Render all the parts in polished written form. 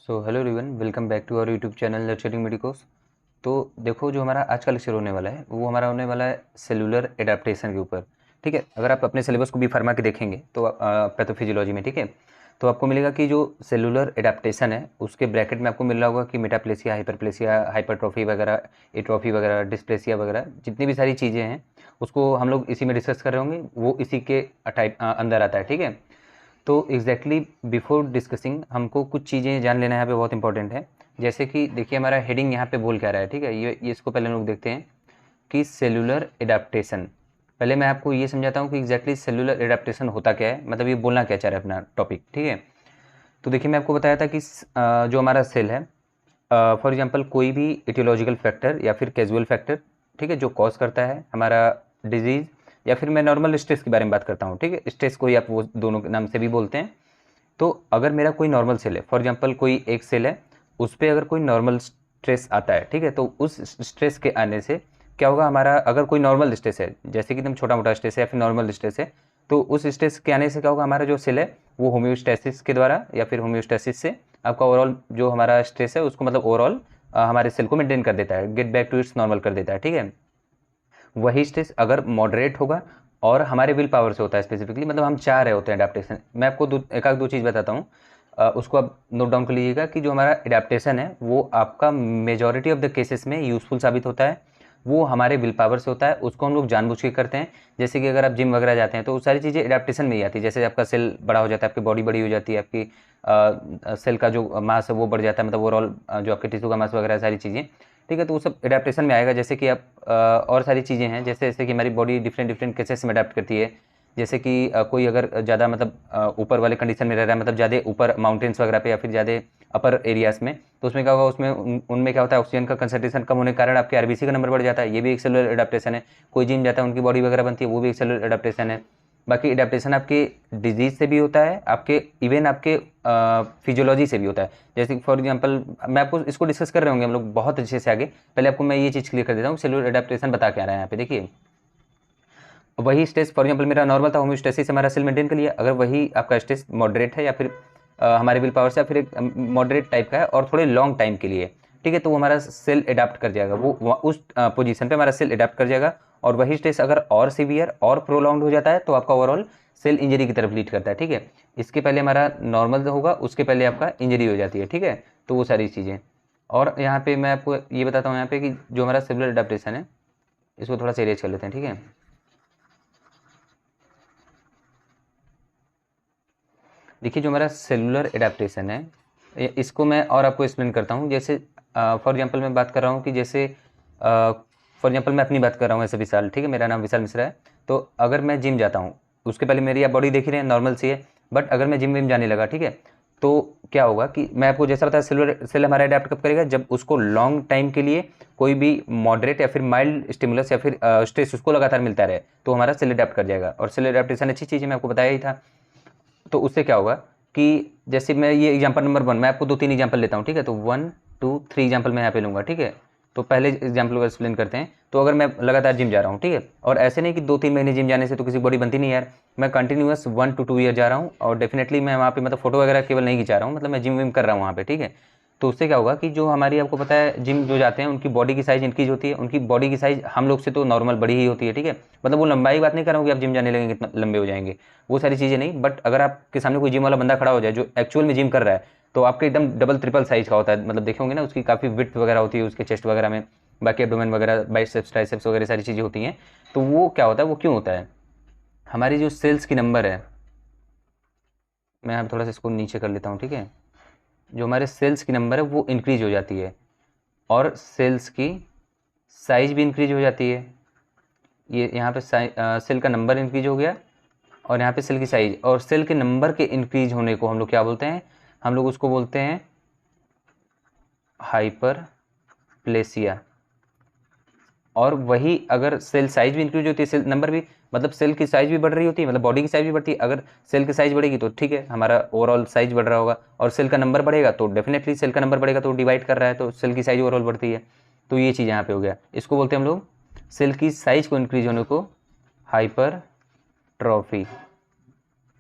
So hello everyone, welcome back to our YouTube channel nurturing medicos. तो देखो, जो हमारा आज का लेक्चर होने वाला है वो हमारा होने वाला है सेलुलर एडाप्टेशन के ऊपर। ठीक है, अगर आप अपने सिलेबस को भी फार्मा के देखेंगे तो पैथोफिजियोलॉजी में, ठीक है, तो आपको मिलेगा कि जो सेलुलर एडाप्टेशन है उसके ब्रैकेट में आपको मिल रहा होगा कि मेटाप्लेसिया, हाइपरप्लेसिया, हाइपरट्रॉफी वगैरह, एट्रॉफी वगैरह, डिस्प्लेसिया वगैरह, जितनी भी सारी चीज़ें हैं उसको हम लोग इसी में डिस्कस कर रहे होंगे, वो इसी के टाइप अंदर आता है। ठीक है, तो एग्जैक्टली बिफोर डिस्कसिंग हमको कुछ चीज़ें जान लेना यहाँ पे बहुत इंपॉर्टेंट है। जैसे कि देखिए, हमारा हेडिंग यहाँ पे बोल क्या रहा है। ठीक है, ये इसको पहले हम लोग देखते हैं कि सेलुलर एडाप्टेशन। पहले मैं आपको ये समझाता हूँ कि एग्जैक्टली सेलुलर एडाप्टेशन होता क्या है, मतलब ये बोलना क्या चाह रहा है अपना टॉपिक। ठीक है, तो देखिए, मैं आपको बताया था कि जो हमारा सेल है, फॉर एग्जांपल कोई भी इटियोलॉजिकल फैक्टर या फिर कैजुअल फैक्टर, ठीक है, जो कॉज करता है हमारा डिजीज़, या फिर मैं नॉर्मल स्ट्रेस के बारे में बात करता हूँ। ठीक है, स्ट्रेस को ही आप वो दोनों के नाम से भी बोलते हैं। तो अगर मेरा कोई नॉर्मल सेल है, फॉर एग्जांपल कोई एक सेल है, उस पर अगर कोई नॉर्मल स्ट्रेस आता है, ठीक है, तो उस स्ट्रेस के आने से क्या होगा, हमारा अगर कोई नॉर्मल स्ट्रेस है, जैसे कि एकदम छोटा मोटा स्ट्रेस है या फिर नॉर्मल स्ट्रेस है, तो उस स्ट्रेस के आने से क्या होगा, हमारा जो सेल है वो होम्योस्टैसिस के द्वारा या फिर होम्योस्टैसिस से आपका ओवरऑल जो हमारा स्ट्रेस है उसको, मतलब ओवरऑल हमारे सेल को मेंटेन कर देता है, get back to its normal कर देता है। ठीक है, वही स्ट्रेस अगर मॉडरेट होगा और हमारे विल पावर से होता है स्पेसिफिकली, मतलब हम चाह रहे होते हैं एडाप्टेशन। मैं आपको एक आध दो चीज़ बताता हूँ, उसको आप नोट डाउन कर लीजिएगा कि जो हमारा एडाप्टेशन है वो आपका मेजॉरिटी ऑफ द केसेस में यूजफुल साबित होता है, वो हमारे विल पावर से होता है, उसको हम लोग जानबूझ के करते हैं। जैसे कि अगर आप जिम वगैरह जाते हैं तो वो सारी चीज़ें एडाप्टेशन में ही आती है। जैसे आपका सेल बड़ा हो जाता है, आपकी बॉडी बड़ी हो जाती है, आपकी सेल का जो मास है वो बढ़ जाता है, मतलब ओवरऑल जो आपके टिश्यू का मास वगैरह सारी चीज़ें, ठीक है, तो वो सब एडाप्टेशन में आएगा। जैसे कि आप और सारी चीज़ें हैं, जैसे जैसे कि हमारी बॉडी डिफरेंट डिफरेंट केसेस में अडाप्ट करती है। जैसे कि कोई अगर ज़्यादा मतलब ऊपर वाले कंडीशन में रह रहा है, मतलब ज़्यादा ऊपर माउंटेन्स वगैरह पे या फिर ज़्यादा अपर एरियाज़ में, तो उसमें क्या होगा, उसमें उनमें क्या होता है, ऑक्सीजन का कंसंट्रेशन कम होने के कारण आपके आरबीसी का नंबर बढ़ जाता है, ये भी एक सेलुलर एडाप्टेशन है। कोई जिम जाता है उनकी बॉडी वगैरह बनती है, वो भी एक सेलुलर एडाप्टेशन है। बाकी एडाप्टेशन आपके डिजीज से भी होता है, आपके इवन आपके फिजियोलॉजी से भी होता है। जैसे फॉर एग्जांपल मैं आपको इसको डिस्कस कर रहे होंगे हम लोग बहुत अच्छे से आगे, पहले आपको मैं ये चीज़ क्लियर कर देता हूँ, सेलुलर एडाप्टेशन बता क्या रहा है यहाँ पे। देखिए, वही स्टेज फॉर एग्जांपल मेरा नॉर्मल था, होम्योस्टेसिस हमारा सेल मेंटेन कर लिया। अगर वही आपका स्टेज मॉडरेट है या फिर हमारे विल पावर से या फिर एक मॉडरेट टाइप का है और थोड़े लॉन्ग टाइम के लिए, ठीक है, तो वो हमारा सेल अडाप्ट कर जाएगा, वो उस पोजीशन पे हमारा सेल अडाप्ट कर जाएगा। और वही स्टेज अगर और सीवियर और प्रोलॉन्ग हो जाता है तो आपका ओवरऑल सेल इंजरी की तरफ लीड करता है। ठीक है, इसके पहले हमारा नॉर्मल होगा, उसके पहले आपका इंजरी हो जाती है। ठीक है, तो वो सारी चीज़ें। और यहाँ पे मैं आपको ये बताता हूँ यहाँ पे कि जो हमारा सेलुलर अडाप्टेशन है, इसको थोड़ा सा एरेज कर लेते हैं। ठीक है, देखिए, जो हमारा सेलुलर एडाप्टेशन है, इसको मैं और आपको एक्सप्लेन करता हूँ। जैसे फॉर एग्जांपल मैं बात कर रहा हूँ कि जैसे फॉर एग्जांपल मैं अपनी बात कर रहा हूँ ऐसे विशाल, ठीक है, मेरा नाम विशाल मिश्रा है। तो अगर मैं जिम जाता हूँ, उसके पहले मेरी आप बॉडी देख ही रहे हैं, नॉर्मल सी है। बट अगर मैं जिम विम जाने लगा, ठीक है, तो क्या होगा कि मैं आपको जैसा बताया, सेलुलर सेल हमारा अडेप्ट कब करेगा, जब उसको लॉन्ग टाइम के लिए कोई भी मॉडरेट या फिर माइल्ड स्टिमुलस या फिर स्ट्रेस उसको लगातार मिलता रहे, तो हमारा सेल अडेप्ट कर जाएगा। और सेल अडेप्टेशन अच्छी चीज़ है, मैं आपको बताया ही था। तो उससे क्या होगा कि जैसे मैं ये एग्जांपल नंबर 1, मैं आपको 2-3 एग्जांपल लेता हूँ। ठीक है, तो 1 2 3 एग्जांपल मैं यहाँ पे लूँगा। ठीक है, तो पहले एग्जांपल को एक्सप्लेन करते हैं। तो अगर मैं लगातार जिम जा रहा हूँ, ठीक है, और ऐसे नहीं कि 2-3 महीने जिम जाने से तो किसी बॉडी बनती नहीं यार, मैं कंटिन्यूअस 1 to 2 ईयर जा रहा हूँ, और डेफिनेटली मैं वहाँ पे मतलब फोटो वगैरह केवल नहीं खिंचा रहा हूँ, मतलब मैं जिम विम कर रहा हूँ वहाँ पे। ठीक है, तो उससे क्या होगा कि जो हमारी, आपको पता है, जिम जो जाते हैं उनकी बॉडी की साइज़ इंक्रीज होती है, उनकी बॉडी की साइज़ हम लोग से तो नॉर्मल बड़ी ही होती है। ठीक है, मतलब वो लंबाई बात नहीं कर रहा हूँ कि आप जिम जाने लगेंगे कितना लंबे हो जाएंगे, वो सारी चीज़ें नहीं। बट अगर आपके सामने कोई जिम वाला बंदा खड़ा हो जाए जो एक्चुअल में जिम कर रहा है, तो आपके एकदम डबल ट्रिपल साइज़ का होता है, मतलब देखे होंगे ना, उसकी काफ़ी विड्थ वगैरह होती है उसके चेस्ट वगैरह में, बाकी एब्डोमेन वगैरह, बाइसेप्स ट्राइसेप्स वगैरह सारी चीज़ें होती हैं। तो वो क्या होता है, वो क्यों होता है, हमारी जो सेल्स की नंबर है, मैं अब थोड़ा सा इसको नीचे कर लेता हूँ। ठीक है, जो हमारे सेल्स की नंबर है वो इंक्रीज हो जाती है, और सेल्स की साइज भी इंक्रीज हो जाती है। ये यहाँ पे सेल का नंबर इंक्रीज हो गया, और यहाँ पे सेल की साइज, और सेल के नंबर के इंक्रीज होने को हम लोग क्या बोलते हैं, हम लोग उसको बोलते हैं हाइपरप्लेसिया। और वही अगर सेल साइज भी इंक्रीज होती है, सेल नंबर भी, मतलब सेल की साइज भी बढ़ रही होती है, मतलब बॉडी की साइज भी बढ़ती है। अगर सेल की साइज बढ़ेगी तो ठीक है, हमारा ओवरऑल साइज बढ़ रहा होगा, और सेल का नंबर बढ़ेगा तो डेफिनेटली सेल का नंबर बढ़ेगा, तो डिवाइड कर रहा है तो सेल की साइज ओवरऑल बढ़ती है। तो ये चीज़ यहाँ पे हो गया, इसको बोलते हैं हम लोग सेल की साइज को इंक्रीज होने को हाइपरट्रॉफी।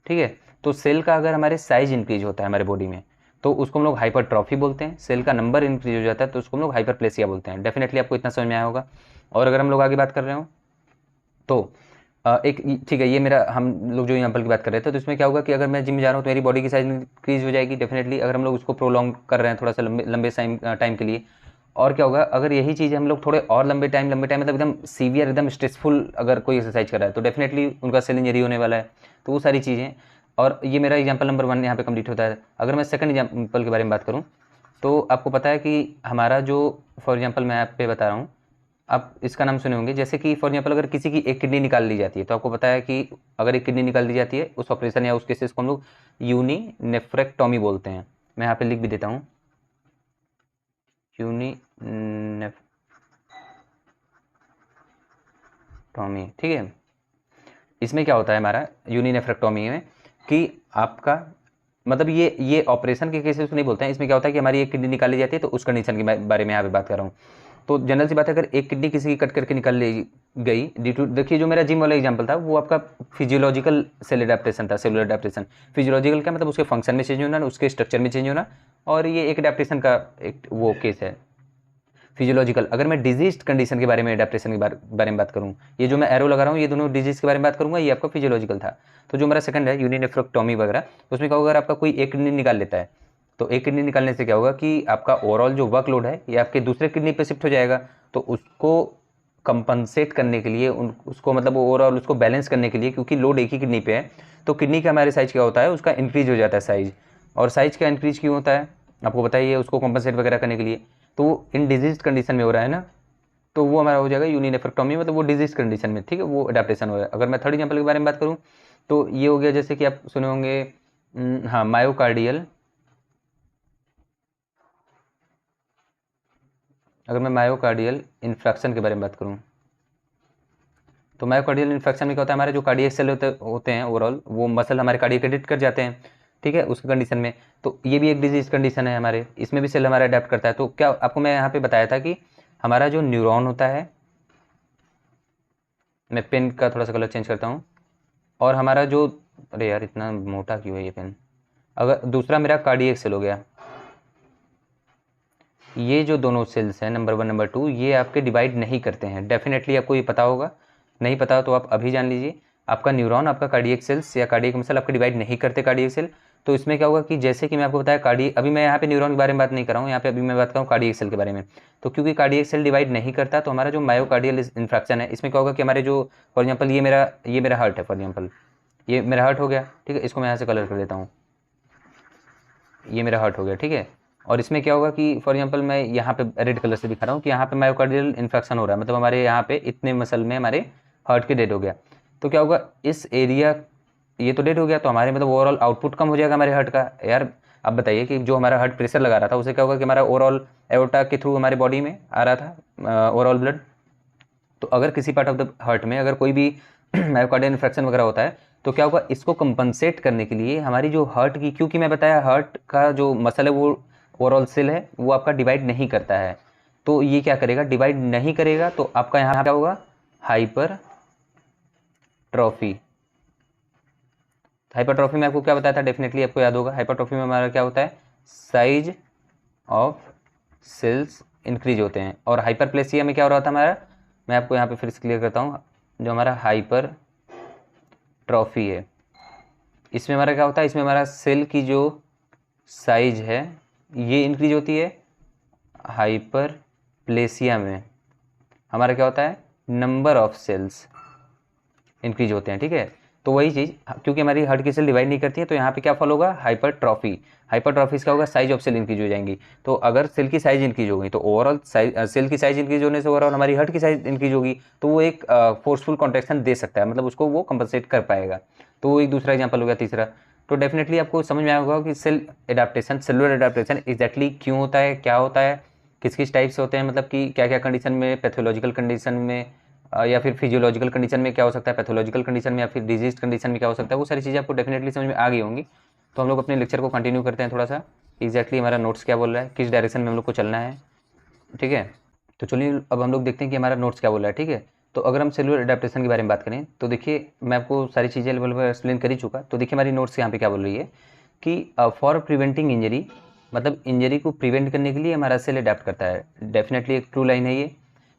ठीक है, तो सेल का अगर हमारे साइज इंक्रीज होता है हमारे बॉडी में, तो उसको हम लोग हाइपरट्रॉफी बोलते हैं। सेल का नंबर इंक्रीज हो जाता है तो उसको हम लोग हाइपरप्लेसिया बोलते हैं। डेफिनेटली आपको इतना समझ में आया होगा। और अगर हम लोग आगे बात कर रहे हो तो एक ठीक है, ये मेरा हम लोग जो एग्जाम्पल की बात कर रहे थे, तो इसमें क्या होगा कि अगर मैं जिम में जा रहा हूँ तो मेरी बॉडी की साइज इंक्रीज हो जाएगी डेफिनेटली, अगर हम लोग उसको प्रोलॉन्ग कर रहे हैं थोड़ा सा लंबे लंबे टाइम के लिए। और क्या होगा, अगर यही चीज़ हम लोग थोड़े और लंबे टाइम मतलब एकदम सीवियर एकदम स्ट्रेसफुल अगर कोई एक्सरसाइज कर रहा है तो डेफिनेटली उनका सेल इंजरी होने वाला है। तो वो सारी चीज़ें, और ये मेरा एग्जाम्पल नंबर 1 यहाँ पे कंप्लीट होता है। अगर मैं सेकंड एग्जाम्पल के बारे में बात करूँ तो आपको पता है कि हमारा जो, फॉर एग्जाम्पल मैं आप पे बता रहा हूँ, आप इसका नाम सुने होंगे, जैसे कि फॉर एग्जाम्पल अगर किसी की एक किडनी निकाल ली जाती है तो आपको पता है कि अगर एक किडनी निकाल दी जाती है उस ऑपरेशन या उस केसेस को हम लोग यूनिनेफ्रेक्टोमी बोलते हैं। मैं यहाँ पे लिख भी देता हूँ, यूनिनेफ्रेक्टोमी, ठीक है। इसमें क्या होता है हमारा यूनिनेफ्रेक्टोमी में कि आपका मतलब ये ऑपरेशन के केसेस को नहीं बोलते हैं। इसमें क्या होता है कि हमारी एक किडनी निकाली जाती है तो उस कंडीशन के बारे में यहाँ पे बात कर रहा हूँ। तो जनरल सी बात है, अगर एक किडनी किसी की कट करके निकल ली गई ड्यू टू, देखिए जो मेरा जिम वाला एग्जांपल था वो आपका फिजियोलॉजिकल सेल एडेप्टेशन था, सेलुलर एडेप्टेशन। फिजियोलॉजिकल क्या मतलब उसके फंक्शन में चेंज होना, उसके स्ट्रक्चर में चेंज होना, और ये एक एडेप्टेशन का एक वो केस है फिजियोलॉजिकल। अगर मैं डिजीज कंडीशन के बारे में एडेप्टेशन के बारे में बात करूँ, ये जो मैं एरो लगा रहा हूँ ये दोनों डिजीज के बारे में बात करूँगा, ये आपका फिजियोलॉजिकल था। तो जो मेरा सेकंड है यूनिनेफ्रेक्टोमी वगैरह, उसमें क्या होगा, अगर आपका कोई एक किडनी निकाल लेता है तो एक किडनी निकालने से क्या होगा कि आपका ओवरऑल जो वर्कलोड है ये आपके दूसरे किडनी पे शिफ्ट हो जाएगा। तो उसको कंपनसेट करने के लिए उसको मतलब ओवरऑल उसको बैलेंस करने के लिए, क्योंकि लोड एक ही किडनी पे है तो किडनी का हमारे साइज क्या होता है, उसका इंक्रीज हो जाता है साइज। और साइज क्या इंक्रीज क्यों होता है आपको बताइए, उसको कंपनसेट वगैरह करने के लिए। तो वो इन डिजीज कंडीशन में हो रहा है ना, तो वो हमारा हो जाएगा यूनिनेफ्रेक्टोमी, मतलब वो डिजीज कंडीशन में, ठीक है, वो एडेप्टेशन हो रहा है। अगर मैं थर्ड एग्जाम्पल के बारे में बात करूँ तो ये हो गया, जैसे कि आप सुने होंगे हाँ मायोकार्डियल, अगर मैं मायोकार्डियल इन्फ्रैक्शन के बारे में बात करूँ तो मायोकार्डियल इन्फ्रैक्शन में क्या होता है, हमारे जो कार्डियक सेल होते हैं ओवरऑल वो मसल हमारे कार्डियक एडिट कर जाते हैं, ठीक है, उसकी कंडीशन में। तो ये भी एक डिजीज कंडीशन है हमारे, इसमें भी सेल हमारा अडेप्ट करता है। तो क्या आपको मैं यहाँ पे बताया था कि हमारा जो न्यूरॉन होता है, मैं पेन का थोड़ा सा कलर चेंज करता हूँ, और हमारा जो, अरे यार इतना मोटा क्यों है ये पेन, अगर दूसरा मेरा कार्डियक सेल हो गया, ये जो दोनों सेल्स हैं नंबर 1 नंबर 2 ये आपके डिवाइड नहीं करते हैं। डेफिनेटली आपको ये पता होगा, नहीं पता तो आप अभी जान लीजिए। आपका न्यूरॉन, आपका कार्डियक सेल्स या कार्डियक मसल आपके डिवाइड नहीं करते कार्डियक सेल। तो इसमें क्या होगा कि जैसे कि मैं आपको बताया कार्डियक, अभी मैं यहाँ पे न्यूरॉन के बारे में बात नहीं कर रहा हूँ, यहाँ पे अभी मैं बात कर रहा हूँ कार्डियक सेल के बारे में। तो क्योंकि कार्डियक सेल डिवाइड नहीं करता तो हमारा जो मायोकार्डियल इन्फ्रैक्शन है इसमें क्या होगा कि हमारे जो, फॉर एग्जाम्पल ये मेरा हार्ट है, फॉर एग्जाम्पल ये मेरा हार्ट हो गया, ठीक है, इसको मैं यहाँ से कलर कर देता हूँ, ये मेरा हार्ट हो गया, ठीक है। और इसमें क्या होगा कि फॉर एग्जांपल मैं यहाँ पे रेड कलर से दिखा रहा हूँ कि यहाँ पे मायोकार्डियल इन्फेक्शन हो रहा है, मतलब हमारे यहाँ पे इतने मसल में हमारे हार्ट के डेड हो गया। तो क्या होगा इस एरिया, ये तो डेड हो गया तो हमारे मतलब ओवरऑल आउटपुट कम हो जाएगा हमारे हार्ट का। यार अब बताइए कि जो हमारा हार्ट प्रेशर लगा रहा था उसे क्या होगा कि हमारा ओवरऑल एओर्टा के थ्रू हमारे बॉडी में आ रहा था ओवरऑल ब्लड। तो अगर किसी पार्ट ऑफ द हार्ट में अगर कोई भी मायोकार्डियल इन्फेक्शन वगैरह होता है तो क्या होगा, इसको कंपनसेट करने के लिए हमारी जो हार्ट की, क्योंकि मैं बताया हार्ट का जो मसल है वो ओवरऑल सेल है वो आपका डिवाइड नहीं करता है, तो ये क्या करेगा, डिवाइड नहीं करेगा तो आपका यहाँ क्या होगा, हाइपर ट्रॉफी। हाइपरट्रॉफी में आपको क्या बताया था, डेफिनेटली आपको याद होगा, हाइपरट्रॉफी में हमारा क्या होता है, साइज ऑफ सेल्स इंक्रीज होते हैं। और हाइपरप्लेसिया में क्या हो रहा था हमारा, मैं आपको यहाँ पे फिर से क्लियर करता हूँ, जो हमारा हाइपर ट्रॉफी है इसमें हमारा क्या होता है, इसमें हमारा सेल की जो साइज है ये इंक्रीज होती है। हाइपर प्लेसिया में हमारा क्या होता है, नंबर ऑफ सेल्स इंक्रीज होते हैं, ठीक है। तो वही चीज़, क्योंकि हमारी हार्ट की सेल डिवाइड नहीं करती है तो यहाँ पे क्या फॉलो होगा, हाइपरट्रॉफी। हाइपरट्रॉफी क्या होगा, साइज ऑफ सेल इंक्रीज हो जाएंगी। तो अगर सेल की साइज इंक्रीज हो गई तो ओवरऑल साइज, सेल की साइज इंक्रीज होने से ओवरऑल हमारी हार्ट की साइज इंक्रीज होगी, तो वो एक फोर्सफुल कॉन्ट्रैक्शन दे सकता है, मतलब उसको वो कंपनसेट कर पाएगा। तो वो एक दूसरा एग्जाम्पल हो गया। तीसरा, तो डेफिनेटली आपको समझ में आया होगा कि cell adaptation, cellular adaptation exactly क्यों होता है, क्या होता है, किस किस टाइप से होते हैं, मतलब कि क्या क्या कंडीशन में, पैथोलॉजिकल कंडीशन में या फिर फिजियोलॉजिकल कंडीशन में क्या हो सकता है, पैथोलॉजिकल कंडीशन में या फिर डिजीज कंडीशन में क्या हो सकता है, वो सारी चीज़ें आपको डेफिनेटली समझ में आ गई होंगी। तो हम लोग अपने लेक्चर को कंटिन्यू करते हैं थोड़ा सा, एग्जैक्टली हमारा नोट्स क्या बोल रहा है, किस डायरेक्शन में हम लोग को चलना है, ठीक है। तो चलिए अब हम लोग देखते हैं कि हमारा नोट्स क्या बोल रहा है, ठीक है। तो अगर हम सेलुलर एडेप्टेशन के बारे में बात करें तो देखिए मैं आपको सारी चीज़ें लेवल पर एक्सप्लेन कर ही चुका। तो देखिए हमारी नोट्स यहाँ पे क्या बोल रही है कि फॉर प्रिवेंटिंग इंजरी मतलब इंजरी को प्रिवेंट करने के लिए हमारा सेल अडेप्ट करता है। डेफिनेटली एक ट्रू लाइन है ये,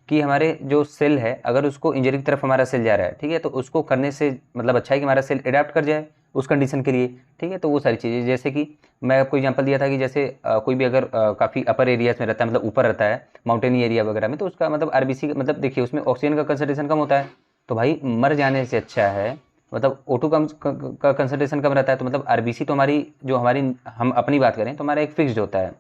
कि हमारे जो सेल है अगर उसको इंजरी की तरफ हमारा सेल जा रहा है, ठीक है, तो उसको करने से मतलब अच्छा है कि हमारा सेल अडेप्ट कर जाए उस कंडीशन के लिए, ठीक है। तो वो सारी चीज़ें, जैसे कि मैं आपको एग्जांपल दिया था कि जैसे कोई भी अगर काफ़ी अपर एरियाज में रहता है, मतलब ऊपर रहता है माउंटेन एरिया वगैरह में, तो उसका मतलब आरबीसी मतलब देखिए उसमें ऑक्सीजन का कंसंट्रेशन कम होता है, तो भाई मर जाने से अच्छा है, मतलब O2 का कंसंट्रेशन कम रहता है, तो मतलब आरबीसी तो हमारी जो हमारी हम अपनी बात करें तो हमारा एक फिक्स्ड होता है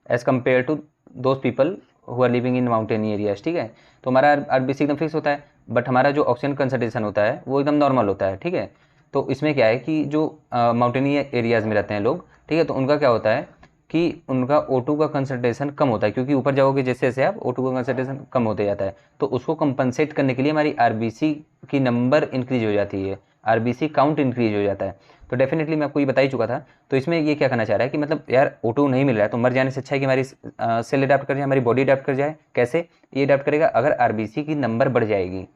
as compare to those people who are living in mountain areas, ठीक है। तो हमारा आरबीसी एकदम फिक्स होता है, बट हमारा जो ऑक्सीजन कंसंट्रेशन होता है वो एकदम नॉर्मल होता है, ठीक है। तो इसमें क्या है कि जो माउंटेनी एरियाज़ में रहते हैं लोग, ठीक है, तो उनका क्या होता है कि उनका O2 का कंसंट्रेशन कम होता है, क्योंकि ऊपर जाओगे जैसे जैसे आप O2 का कंसंट्रेशन कम होते जाता है, तो उसको कंपनसेट करने के लिए हमारी आरबीसी की नंबर इंक्रीज हो जाती है, आरबीसी काउंट इंक्रीज हो जाता है। तो डेफिनेटली मैं आपको ये बता ही चुका था। तो इसमें ये क्या कहना चाह रहा है कि मतलब यार O2 नहीं मिल रहा है तो मर जाने से अच्छा है कि हमारी सेल अडेप्ट कर जाए, हमारी बॉडी अडेप्ट कर जाए। कैसे ये अडेप्ट करेगा? अगर आरबीसी की नंबर बढ़ जाएगी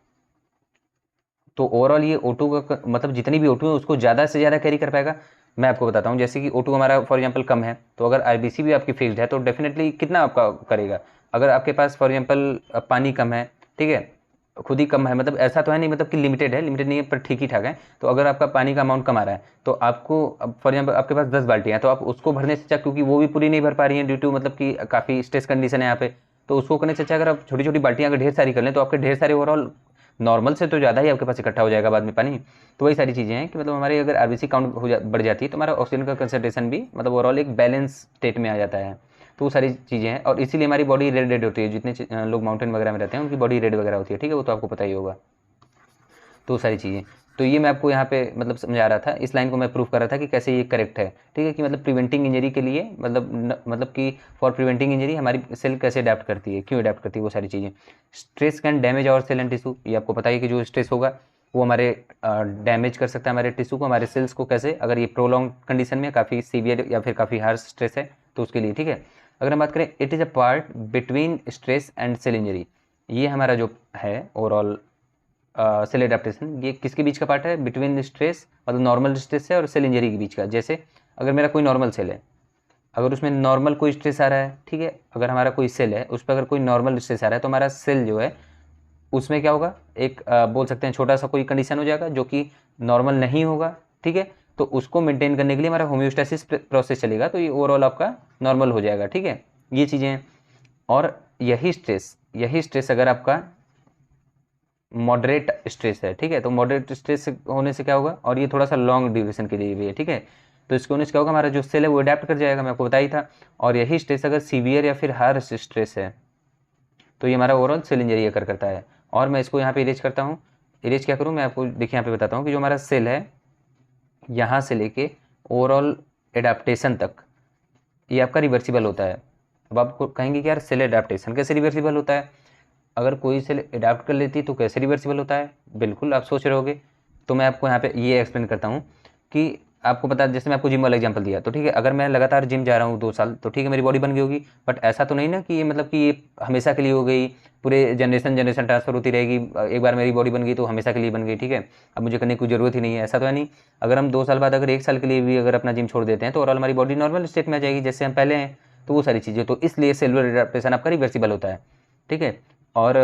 तो ओवरऑल ये O2 का मतलब जितनी भी O2 है उसको ज़्यादा से ज़्यादा कैरी कर पाएगा। मैं आपको बताता हूँ, जैसे कि O2 हमारा फॉर एग्जांपल कम है, तो अगर आरबीसी भी आपकी फिक्स्ड है तो डेफिनेटली कितना आपका करेगा। अगर आपके पास फॉर एग्जांपल पानी कम है, ठीक है, खुद ही कम है, मतलब ऐसा तो है नहीं मतलब कि लिमिटेड है, लिमिटेड नहीं है पर ठीक ही ठाक है। तो अगर आपका पानी का अमाउंट कम आ रहा है तो आपको फॉर एग्जाम्पल आपके पास 10 बाल्टियाँ हैं, तो आप उसको भरने से अच्छा, क्योंकि वो भी पूरी नहीं भर पा रही हैं ड्यू टू मतलब कि काफ़ी स्ट्रेस कंडीशन है यहाँ पे, तो उसको करने से अच्छा अगर आप छोटी छोटी बाल्टियाँ अगर ढेर सारी कर लें तो आपके ढेर सारे ओवरऑल नॉर्मल से तो ज़्यादा ही आपके पास इकट्ठा हो जाएगा बाद में पानी। तो वही सारी चीज़ें हैं कि मतलब हमारी अगर आरबीसी काउंट बढ़ जाती है तो हमारा ऑक्सीजन का कंसंट्रेशन भी मतलब ओवरऑल एक बैलेंस स्टेट में आ जाता है। तो वो सारी चीज़ें हैं और इसीलिए हमारी बॉडी रेड रेड होती है, जितने लोग माउंटेन वगैरह में रहते हैं उनकी बॉडी रेड वगैरह होती है, ठीक है, वो तो आपको पता ही होगा। तो वो सारी चीज़ें, तो ये मैं आपको यहाँ पे मतलब समझा रहा था, इस लाइन को मैं प्रूव कर रहा था कि कैसे ये करेक्ट है, ठीक है, कि मतलब प्रिवेंटिंग इंजरी के लिए मतलब कि फॉर प्रिवेंटिंग इंजरी हमारी सेल कैसे अडेप्ट करती है, क्यों अडेप्ट करती है, वो सारी चीज़ें। स्ट्रेस कैन डैमेज और सेल एंड टिश्यू, ये आपको पता है कि जो स्ट्रेस होगा वो हमारे डैमेज कर सकता है हमारे टिश्यू को, हमारे सेल्स को। कैसे? अगर ये प्रोलॉन्ग कंडीशन में काफ़ी सीवियर या फिर काफ़ी हार्श स्ट्रेस है तो उसके लिए, ठीक है। अगर हम बात करें it is a part between stress and cell injury, ये हमारा जो है ओवरऑल सेल एडेप्टेशन, ये किसके बीच का पार्ट है? बिटवीन स्ट्रेस मतलब नॉर्मल स्ट्रेस है और सेल इंजरी के बीच का। जैसे अगर मेरा कोई नॉर्मल सेल है, अगर उसमें नॉर्मल कोई स्ट्रेस आ रहा है, ठीक है, अगर हमारा कोई सेल है उस पर अगर कोई नॉर्मल स्ट्रेस आ रहा है तो हमारा सेल जो है उसमें क्या होगा, एक बोल सकते हैं छोटा सा कोई कंडीशन हो जाएगा जो कि नॉर्मल नहीं होगा, ठीक है। तो उसको मेंटेन करने के लिए हमारा होम्योस्टेसिस प्रोसेस चलेगा, तो ये ओवरऑल आपका नॉर्मल हो जाएगा, ठीक है। ये चीज़ें हैं। और यही स्ट्रेस अगर आपका मॉडरेट स्ट्रेस है, ठीक है, तो मॉडरेट स्ट्रेस होने से क्या होगा, और ये थोड़ा सा लॉन्ग ड्यूरेशन के लिए भी है, ठीक है, तो इसके होने से क्या होगा, हमारा जो सेल है वो अडेप्ट कर जाएगा, मैं आपको बता ही था। और यही स्ट्रेस अगर सीवियर या फिर हार्श स्ट्रेस है तो ये हमारा ओवरऑल सेल इंजरी अकर करता है। और मैं इसको यहाँ पे इरेज करता हूँ। इरेज क्या करूँ मैं आपको देखिए यहाँ पे बताता हूँ कि जो हमारा सेल है यहाँ से लेके ओवरऑल एडाप्टेशन तक ये आपका रिवर्सिबल होता है। अब आपको कहेंगे कि यार सेल एडाप्टेशन कैसे रिवर्सिबल होता है? अगर कोई सेल अडाप्ट कर लेती है तो कैसे रिवर्सिबल होता है, बिल्कुल आप सोच रहे होगे। तो मैं आपको यहाँ पे ये एक्सप्लेन करता हूँ कि आपको पता, जैसे मैं आपको जिम वाला एग्जांपल दिया, तो ठीक है, अगर मैं लगातार जिम जा रहा हूँ 2 साल तो ठीक है मेरी बॉडी बन गई होगी, बट ऐसा तो नहीं ना कि ये मतलब कि ये हमेशा के लिए हो गई, पूरे जनरेशन जनरेशन ट्रांसफर होती रहेगी, एक बार मेरी बॉडी बन गई तो हमेशा के लिए बन गई, ठीक है, अब मुझे करने की कोई ज़रूरत ही नहीं है, ऐसा तो है नहीं। अगर हम 2 साल बाद अगर 1 साल के लिए भी अगर अपना जिम छोड़ देते हैं तो ओवरऑल हमारी बॉडी नॉर्मल स्टेट में आ जाएगी जैसे हम पहले हैं। तो वो सारी चीज़ें, तो इसलिए सेलुलर एडाप्टेशन आपका रिवर्सिबल होता है, ठीक है। और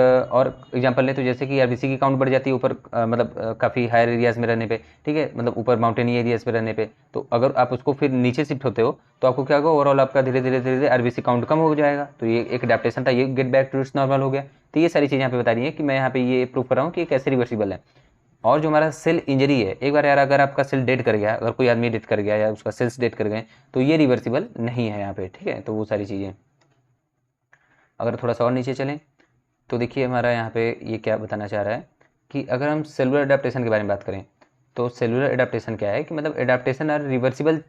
एग्जांपल लें तो जैसे कि आरबीसी की काउंट बढ़ जाती है ऊपर मतलब काफ़ी हायर एरियाज़ में रहने पे, ठीक है, मतलब ऊपर माउंटेनी एरियाज़ पे रहने पे, तो अगर आप उसको फिर नीचे शिफ्ट होते हो तो आपको क्या होगा, ओवरऑल आपका धीरे धीरे धीरे धीरे आरबीसी काउंट कम हो जाएगा, तो ये एक अडेप्टेशन था, ये get back to its normal हो गया। तो ये सारी चीज़ें यहाँ पे बता रही है कि मैं यहाँ पे ये प्रूव कर रहा हूँ कि कैसे रिवर्सिबल है। और जो हमारा सेल इंजरी है, एक बार यार अगर आपका सेल डेड कर गया, अगर कोई आदमी डेड कर गया या उसका सेल्स डेड कर गए तो ये रिवर्सिबल नहीं है यहाँ पे, ठीक है। तो वो सारी चीज़ें, अगर थोड़ा सा और नीचे चलें तो देखिए हमारा यहाँ पे ये क्या बताना चाह रहा है कि अगर हम सेलुलर एडाप्टेशन के बारे में बात करें तो सेलुलर एडाप्टेशन क्या है कि मतलब एडाप्टेशन आर रिवर्सिबल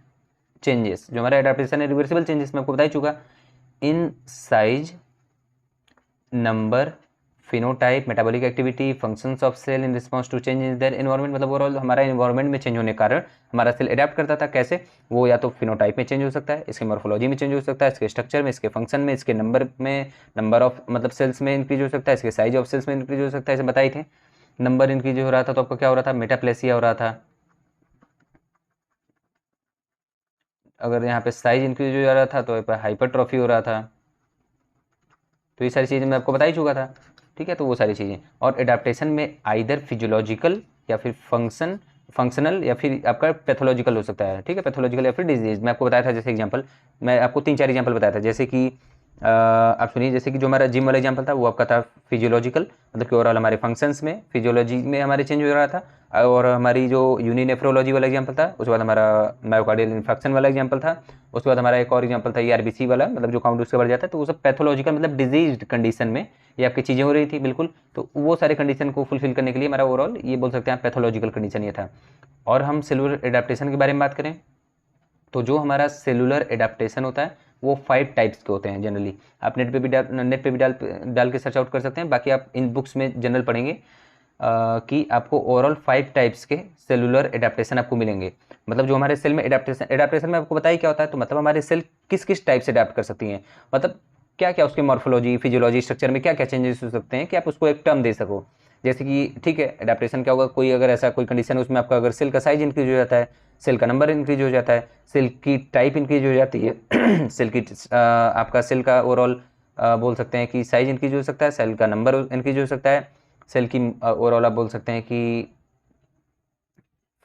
चेंजेस, जो हमारा एडाप्टेशन है रिवर्सिबल चेंजेस मैं आपको बता ही चुका, in size, number, phenotype, metabolic activity, functions of cell in response to change in their environment, मतलब ओवरऑल हमारा एनवायरनमेंट में चेंज होने के कारण हमारा सेल अडेप्ट करता था। कैसे? वो या तो फिनोटाइप में चेंज हो सकता है, इसके मॉर्फोलॉजी में चेंज हो सकता है, इसके स्ट्रक्चर में, इसके फंक्शन में, इसके नंबर में, नंबर ऑफ मतलब सेल्स में इंक्रीज हो सकता है, इसके साइज ऑफ सेल्स में इंक्रीज हो सकता है, ऐसे बताए थे। नंबर इंक्रीज हो रहा था तो आपका क्या हो रहा था, मेटाप्लेसिया हो रहा था, अगर यहाँ पे साइज इंक्रीज हो जा रहा था तो यहाँ पे हाइपरट्रॉफी हो रहा था। तो ये सारी चीज़ें मैं आपको बता ही चुका था, ठीक है। तो वो सारी चीज़ें, और एडाप्टेशन में आइदर फिजियोलॉजिकल या फिर फंक्शनल या फिर आपका पैथोलॉजिकल हो सकता है, ठीक है। पैथोलॉजिकल या फिर डिजीज मैं आपको बताया था। जैसे एग्जांपल मैं आपको 3-4 एग्जांपल बताया था, जैसे कि आप सुनिए, जैसे कि जो हमारा जिम वाला एग्जांपल था वो आपका था फिजियोलॉजिकल, मतलब कि ओवरऑल हमारे फंक्शंस में फिजियोलॉजी में हमारे चेंज हो रहा था। और हमारी जो यूनिनेफ्रोलॉजी वाला एग्जांपल था, उसके बाद हमारा मायोकार्डियल इन्फेक्शन वाला एग्जांपल था। उसके बाद हमारा एक और एग्जांपल था ईआरबीसी वाला, मतलब जो काउंट उसके बढ़ जाता है। तो वो सब पैथोलॉजिकल मतलब डिजीज कंडीशन में ये आपकी चीज़ें हो रही थी, बिल्कुल। तो वो सारे कंडीशन को फुलफिल करने के लिए हमारा ओवरऑल ये बोल सकते हैं पैथोलॉजिकल कंडीशन ये था। और हम सेलुलर एडाप्टेशन के बारे में बात करें तो जो हमारा सेलुलर एडाप्टेशन होता है वो 5 टाइप्स के होते हैं जनरली। आप नेट पे भी डाल के सर्च आउट कर सकते हैं। बाकी आप इन बुक्स में जनरल पढ़ेंगे कि आपको ओवरऑल 5 टाइप्स के सेलुलर एडाप्टेशन आपको मिलेंगे। मतलब जो हमारे सेल में एडाप्टेशन में आपको बताइए क्या होता है। तो मतलब हमारे सेल किस किस टाइप से अडेप्ट कर सकती हैं, मतलब क्या क्या उसके मॉर्फोलॉजी फिजियोलॉजी स्ट्रक्चर में क्या क्या चेंजेस हो सकते हैं कि आप उसको एक टर्म दे सको। जैसे कि ठीक है, एडाप्टेशन क्या होगा, कोई अगर ऐसा कोई कंडीशन है उसमें आपका अगर सेल का साइज इंक्रीज हो जाता है, सेल का नंबर इंक्रीज हो जाता है, सेल की टाइप इंक्रीज हो जाती है सेल की आपका सेल का ओवरऑल बोल सकते हैं कि साइज इंक्रीज हो सकता है, सेल का नंबर इंक्रीज हो सकता है, सेल की ओवरऑल आप बोल सकते हैं कि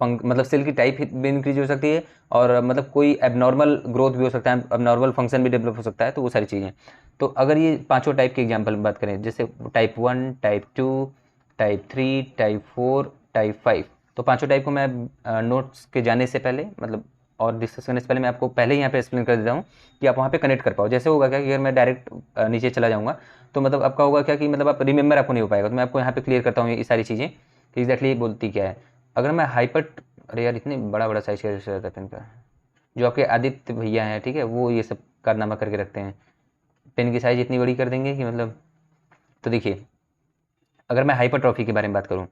मतलब सेल की टाइप भी इंक्रीज हो सकती है, और मतलब कोई एबनॉर्मल ग्रोथ भी हो सकता है, एबनॉर्मल फंक्शन भी डेवलप हो सकता है। तो वो सारी चीज़ें। तो अगर ये पांचों टाइप के एग्जांपल में बात करें, जैसे type 1, type 2, type 3, type 4, type 5, तो पांचों टाइप को मैं नोट्स के जाने से पहले मतलब और डिस्कस करने से पहले मैं आपको पहले ही यहाँ पे एक्सप्लेन कर देता हूँ कि आप वहाँ पे कनेक्ट कर पाओ। जैसे होगा क्या कि अगर मैं डायरेक्ट नीचे चला जाऊँगा तो मतलब आपका होगा क्या कि मतलब आप रिमेंबर आपको नहीं हो पाएगा। तो मैं आपको यहाँ पे क्लियर करता हूँ ये सारी चीज़ें कि एग्जैक्टली बोलती क्या है। अगर मैं हाइपर, अरे यार इतने बड़ा बड़ा साइज कैसे रहता है पेन का। जो आपके आदित्य भैया हैं, ठीक है, वो ये सब कारनामा करके रखते हैं, पेन की साइज इतनी बड़ी कर देंगे कि मतलब। तो देखिए, अगर मैं हाइपरट्रॉफी के बारे में बात करूँ,